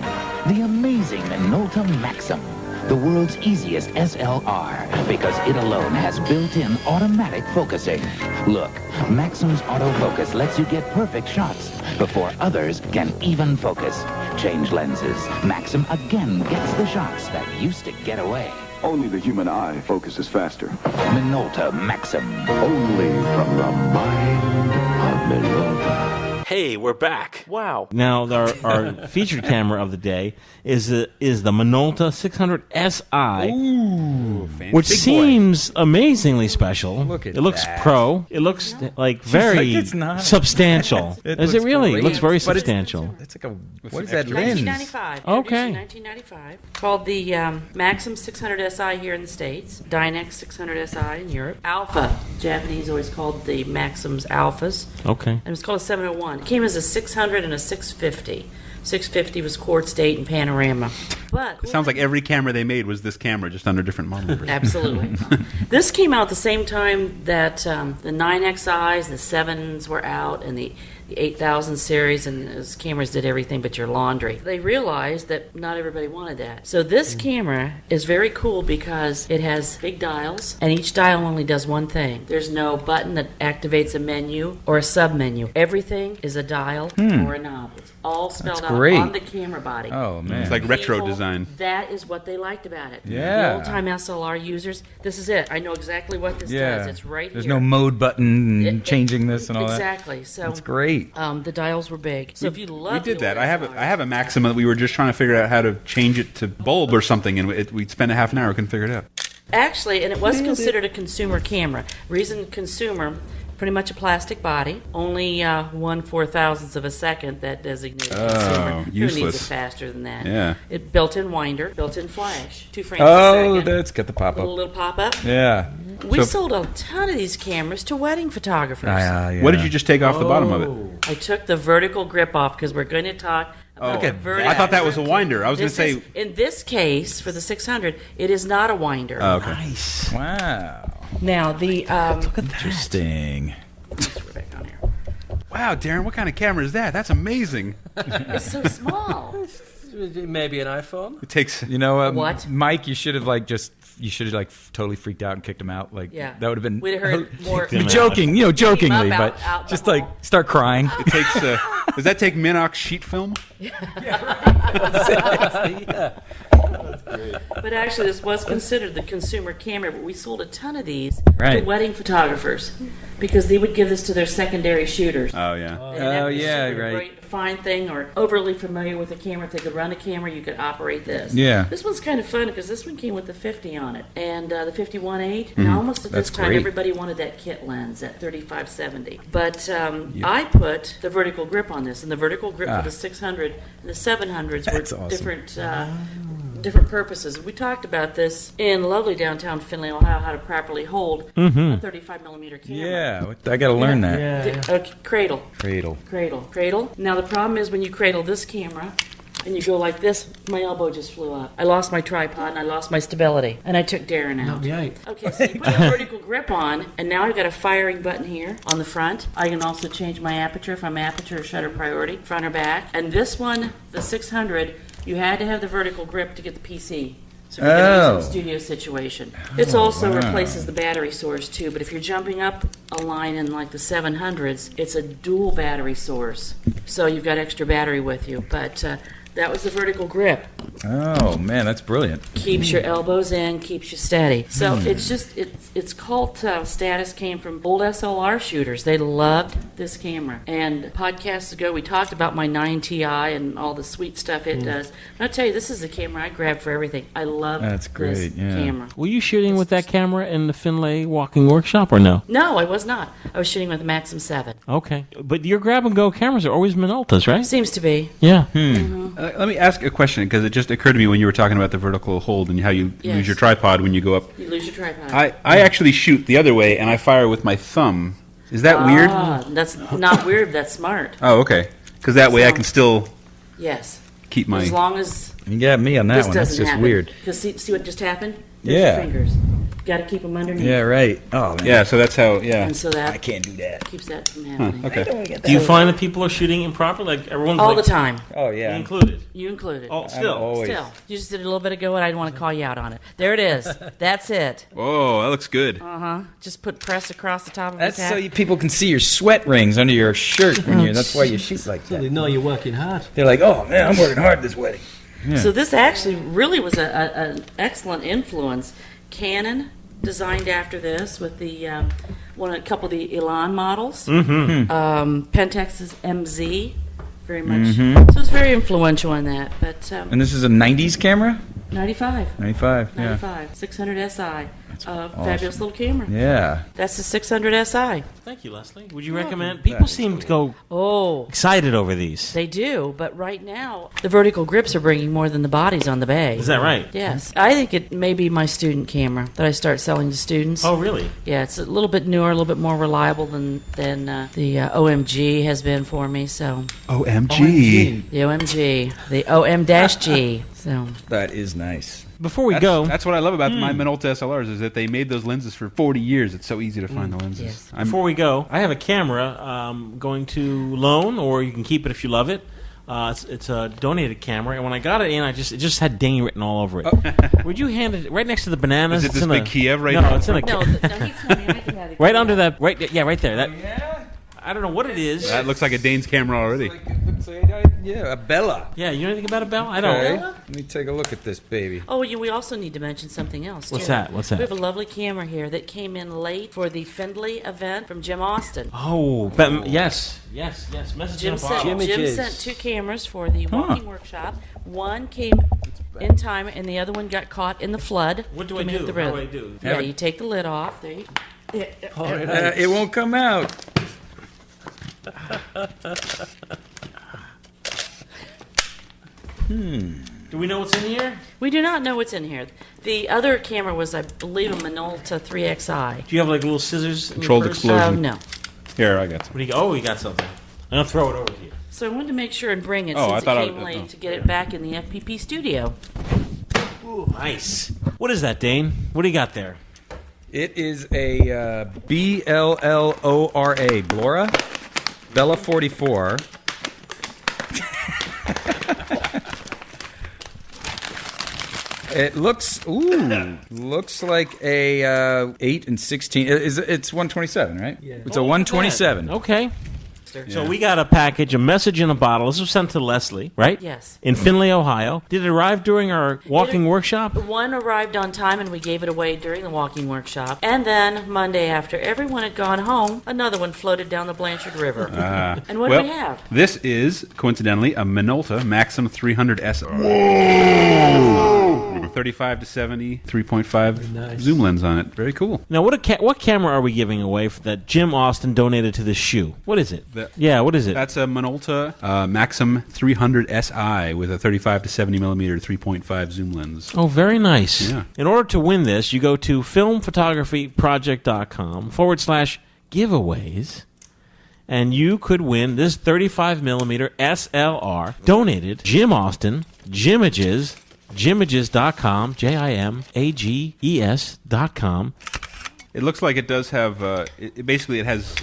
the amazing Minolta Maxxum, the world's easiest SLR, because it alone has built-in automatic focusing. Look, Maxxum's autofocus lets you get perfect shots before others can even focus. Change lenses. Maxxum again gets the shots that used to get away. Only the human eye focuses faster. Minolta Maxxum. Only from the mind of Minolta. Hey, we're back. Wow. Now, our featured camera of the day is the Minolta 600 SI, which seems amazingly special. Look at it looks that. pro. It looks like very it's not. substantial. Is it really? It looks very But substantial. It's like a what is that lens? 1995. Okay. Introduced in 1995. Called the Maxxum 600 SI here in the States. Dynex 600 SI in Europe. Alpha. Japanese always called the Maxxums Alphas. Okay. And it was called a 701. It came as a 600 and a 650. 650 was quartz date and panorama. But It sounds like every camera they made was this camera, just under different model numbers. Absolutely. This came out the same time that the 9XIs, the 7s were out, and the 8000 series, and those cameras did everything but your laundry. They realized that not everybody wanted that. So this camera is very cool because it has big dials, and each dial only does one thing. There's no button that activates a menu or a sub-menu. Everything is a dial or a knob. It's all spelled out on the camera body. Oh, man. It's like retro design. That is what they liked about it. Yeah. The old-time SLR users, this is it. I know exactly what this does. It's right There's here. no mode button and changing this and all exactly. that. So That's great. the dials were big. So if you love We did that. I have a Maxxum that we were just trying to figure out how to change it to bulb or something, and we'd spend a half an hour, couldn't figure it out. Actually, and it was considered a consumer camera. Reason consumer, pretty much a plastic body, only 1/4000th of a second that designated consumer. Who needs it useless. faster than that? Yeah. It built-in winder, built-in flash, 2 frames a second. Oh, that's got the pop-up. Little pop-up. Yeah. We sold a ton of these cameras to wedding photographers. Yeah. What did you just take off the bottom of it? I took the vertical grip off because we're going to talk about the vertical. I thought that was a winder. I was going to say... In this case, for the 600, it is not a winder. Oh, okay. Nice. Wow. Now, the... Interesting. Wow, Darren, what kind of camera is that? That's amazing. It's so small. Maybe an iPhone. It takes... You know What? Mike, you should have totally freaked out and kicked him out. Like Yeah. that would have been. We'd have heard more. Joking, jokingly, Him but up, out just the like start crying. It takes... does that take Minox sheet film? But actually, this was considered the consumer camera, but we sold a ton of these to Right. wedding photographers because they would give this to their secondary shooters. Oh, yeah. They didn't have to yeah, shoot a right. great fine thing or overly familiar with the camera. If they could run a camera, you could operate this. Yeah. This one's kind of fun because this one came with the 50 on it and the 51.8. And almost at That's this time, great. everybody wanted that kit lens at 3570. But I put the vertical grip on this, and the vertical grip for the 600 and the 700s That's were awesome. different purposes. We talked about this in lovely downtown Findlay, Ohio, how to properly hold a 35 millimeter camera. Yeah, I got to learn that. Cradle. Cradle. Now the problem is when you cradle this camera and you go like this, my elbow just flew up. I lost my tripod and I lost my stability. And I took Darren out. Okay, so you put the vertical grip on, and now I've got a firing button here on the front. I can also change my aperture if I'm aperture or shutter priority, front or back. And this one, the 600, you had to have the vertical grip to get the PC. So if you're going to use it in studio situation. It also replaces the battery source too, but if you're jumping up a line in like the 700s, it's a dual battery source. So you've got extra battery with you. But that was the vertical grip. Oh man, that's brilliant. Keeps your elbows in, keeps you steady. So it's just, its cult status came from old SLR shooters. They loved this camera. And podcasts ago, we talked about my 9Ti and all the sweet stuff it does. And I'll tell you, this is the camera I grab for everything. I love this camera. Were you shooting with that camera in the Findlay Walking Workshop or no? No, I was not. I was shooting with the Maxxum 7. Okay. But your grab-and-go cameras are always Minoltas, right? Seems to be. Yeah. Let me ask a question, because it just occurred to me when you were talking about the vertical hold and how you lose your tripod when you go up. You lose your tripod. I actually shoot the other way, and I fire with my thumb. Is that weird? That's not weird. That's smart. Oh, okay. Because that way I can still keep my... As long as You got me on that this one. That's doesn't just happen. weird. Because see what just happened? There's Yeah. your fingers. Got to keep them underneath. Yeah, right. Oh man. Yeah, so that's how. Yeah. And so that I can't do that. keeps that from happening. Okay. Do you find that people are shooting improperly? Like everyone's All like, the time. Oh yeah. You included. You included. Oh, still. Still. You just did it a little bit ago, and I didn't want to call you out on it. There it is. That's it. Whoa, that looks good. Just put press across the top of That's his so hat. people can see your sweat rings under your shirt when you. That's why you shoot like So that. they know you're working hard. They're like, oh man, I'm working hard this wedding. Yeah. So this actually really was an excellent influence. Canon, designed after this with the a couple of the Elan models. Pentex's MZ, very much. So it's very influential in that. But and this is a 90s camera? 95. 95, yeah. 95. 600 SI. Fabulous little camera. Yeah. That's the 600 SI. Thank you, Leslie. Would you recommend? People seem to go excited over these. They do, but right now the vertical grips are bringing more than the bodies on the bay. Is that right? Yes. I think it may be my student camera that I start selling to students. Oh, really? Yeah, it's a little bit newer, a little bit more reliable than the OMG has been for me. So OMG. The OMG. The OM-G. So that is nice. Before we go, that's what I love about my Minolta SLRs is that they made those lenses for 40 years. It's so easy to find the lenses. Yes. Before we go, I have a camera going to loan, or you can keep it if you love it. It's a donated camera, and when I got it in, it just had Ding written all over it. Would you hand it right next to the bananas? Is it this big Kiev right no, now? It's in a he told me I can have it. right under that. Right there. That, I don't know what it is. That looks like a Dane's camera already. Yeah, a Bella. Yeah, you know anything about a Bella? I don't. Okay. Let me take a look at this baby. Oh, we also need to mention something else. What's too. that? What's that? We have a lovely camera here that came in late for the Findlay event from Jim Austin. Oh, yes. Message in a bottle. Jim sent 2 cameras for the walking workshop. One came in time, and the other one got caught in the flood. What do I do? How do I do? Yeah, you take the lid off. There you it won't come out. Do we know what's in here? We do not know what's in here. The other camera was, I believe, a Minolta 3XI. Do you have like little scissors? Controlled explosion. No. Here, I got some. What do you got something. I'm going to throw it over here. So I wanted to make sure and bring it Oh, since I it thought came late to get it back in the FPP studio. Ooh, nice. What is that, Dane? What do you got there? It is a BLLORA, Blora, Bella 44. It looks like a 8 and 16. It's 127, right? Yeah. It's a 127. Okay. So we got a package, a message in a bottle. This was sent to Leslie, right? Yes. In Findlay, Ohio. Did it arrive during our walking workshop? One arrived on time, and we gave it away during the walking workshop. And then Monday, after everyone had gone home, another one floated down the Blanchard River. And what do we have? This is, coincidentally, a Minolta Maxxum 300 SR. Whoa! With a 35 to 70, 3.5 zoom lens on it. Very cool. Now, what camera are we giving away that Jim Austin donated to this shoe? What is it? What is it? That's a Minolta Maxxum 300 SI with a 35 to 70 millimeter 3.5 zoom lens. Oh, very nice. Yeah. In order to win this, you go to filmphotographyproject.com/giveaways, and you could win this 35 millimeter SLR donated Jim Austin, Jimages, Jimages.com, JIMAGES.com. It looks like it does have. It has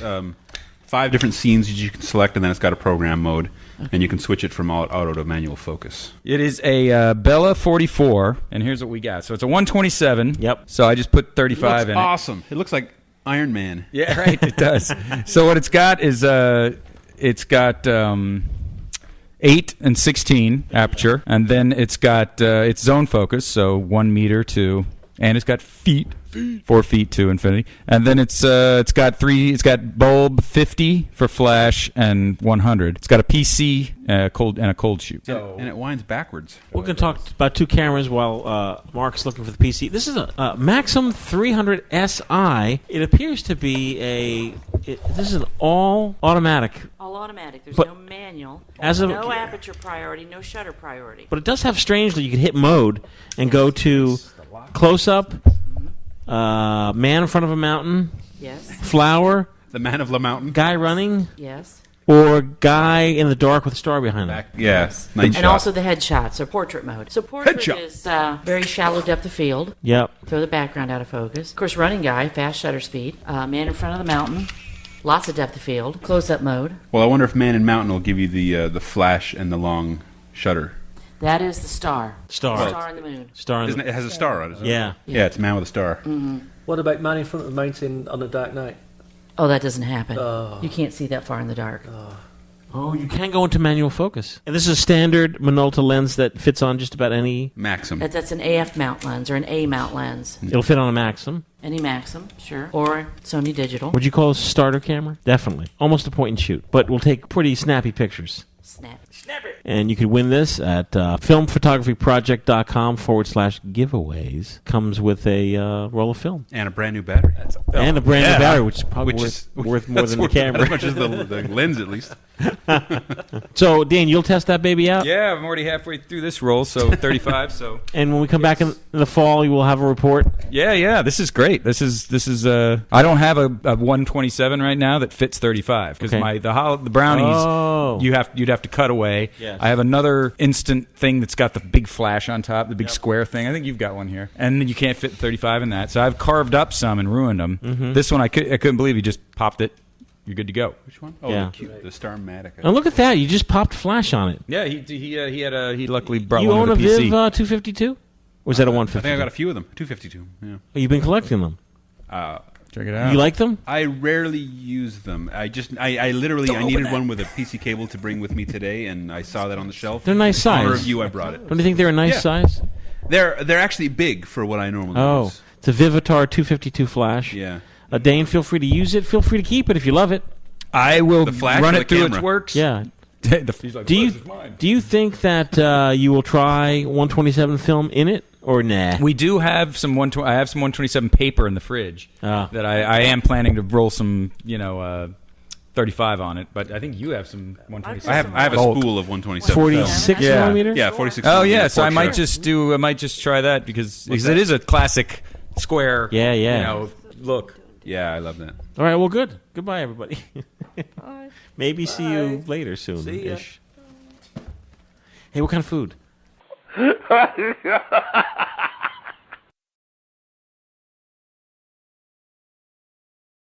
5 different scenes you can select, and then it's got a program mode, and you can switch it from auto to manual focus. It is a Bella 44, and here's what we got. So it's a 127. Yep. So I just put 35 in it. Awesome. It looks like Iron Man. Yeah, right. It does. So what it's got is it's got 8 and 16 aperture, and then it's got its zone focus, so 1 meter to, and it's got feet. 4 feet to infinity, and then it's got bulb 50 for flash and 100. It's got a PC and a cold shoot. And it winds backwards. We're going to talk about 2 cameras while Mark's looking for the PC. This is a Maxxum 300 SI. It appears to be this is an all automatic. All automatic. There's no manual. No aperture priority. No shutter priority. But it does have strangely you can hit mode and go to close up. Man in front of a mountain. Yes. Flower. The man of the mountain. Guy running. Yes. Or guy in the dark with a star behind him. Yes. And also the headshots, so portrait mode. So portrait is very shallow depth of field. Yep. Throw the background out of focus. Of course, running guy, fast shutter speed. Man in front of the mountain. Lots of depth of field. Close-up mode. Well, I wonder if man in mountain will give you the flash and the long shutter. That is the star. Star. Star on the moon. Star on the It has a star on it. Yeah. Yeah, it's a man with a star. Mm-hmm. What about man in front of the mountain on a dark night? Oh, that doesn't happen. You can't see that far in the dark. Oh, you can go into manual focus. And this is a standard Minolta lens that fits on just about any... Maxxum. That's an AF mount lens or an A mount lens. It'll fit on a Maxxum. Any Maxxum, sure. Or Sony Digital. Would you call this a starter camera? Definitely. Almost a point and shoot. But we'll take pretty snappy pictures. Snap. And you could win this at filmphotographyproject.com/giveaways. Comes with a roll of film. And a brand new battery. And a brand new battery, which is probably worth more than the camera. As much as the lens, at least. So, Dan, you'll test that baby out? Yeah, I'm already halfway through this roll, so 35. So. And when we come back in the fall, you will have a report? Yeah, this is great. This is. I don't have a 127 right now that fits 35 because the brownies you'd have to cut away. Yes. I have another instant thing that's got the big flash on top, the big square thing. I think you've got one here, and you can't fit 35 in that. So I've carved up some and ruined them. Mm-hmm. This one I couldn't believe you just popped it. You're good to go. Which one? Oh, the Starmatic. And look at that! You just popped flash on it. Yeah, he luckily brought you one own with a a PC. Viv 252? Or was that a 150? I think I got a few of them. 252. Yeah. Oh, you've been collecting them. Check it out. You like them? I rarely use them. I literally needed one with a PC cable to bring with me today, and I saw that on the shelf. They're a nice size. In honor of you, I brought it. Don't you think they're a nice size? They're actually big for what I normally use. It's a Vivitar 252 flash. Yeah. Dane, feel free to use it. Feel free to keep it if you love it. I will run or it through camera? its works. Yeah. He's like, do you think that you will try 127 film in it or nah? We do have some I have some 127 paper in the fridge that I am planning to roll some 35 on it, but I think you have some 127. I have a spool of 127. 46 millimeter. Yeah, 46. Oh yeah, so I might just try that because it is a classic square. Yeah. Look. Yeah, I love that. All right, well, good. Goodbye, everybody. Bye. Maybe see you later soon-ish. Hey, what kind of food?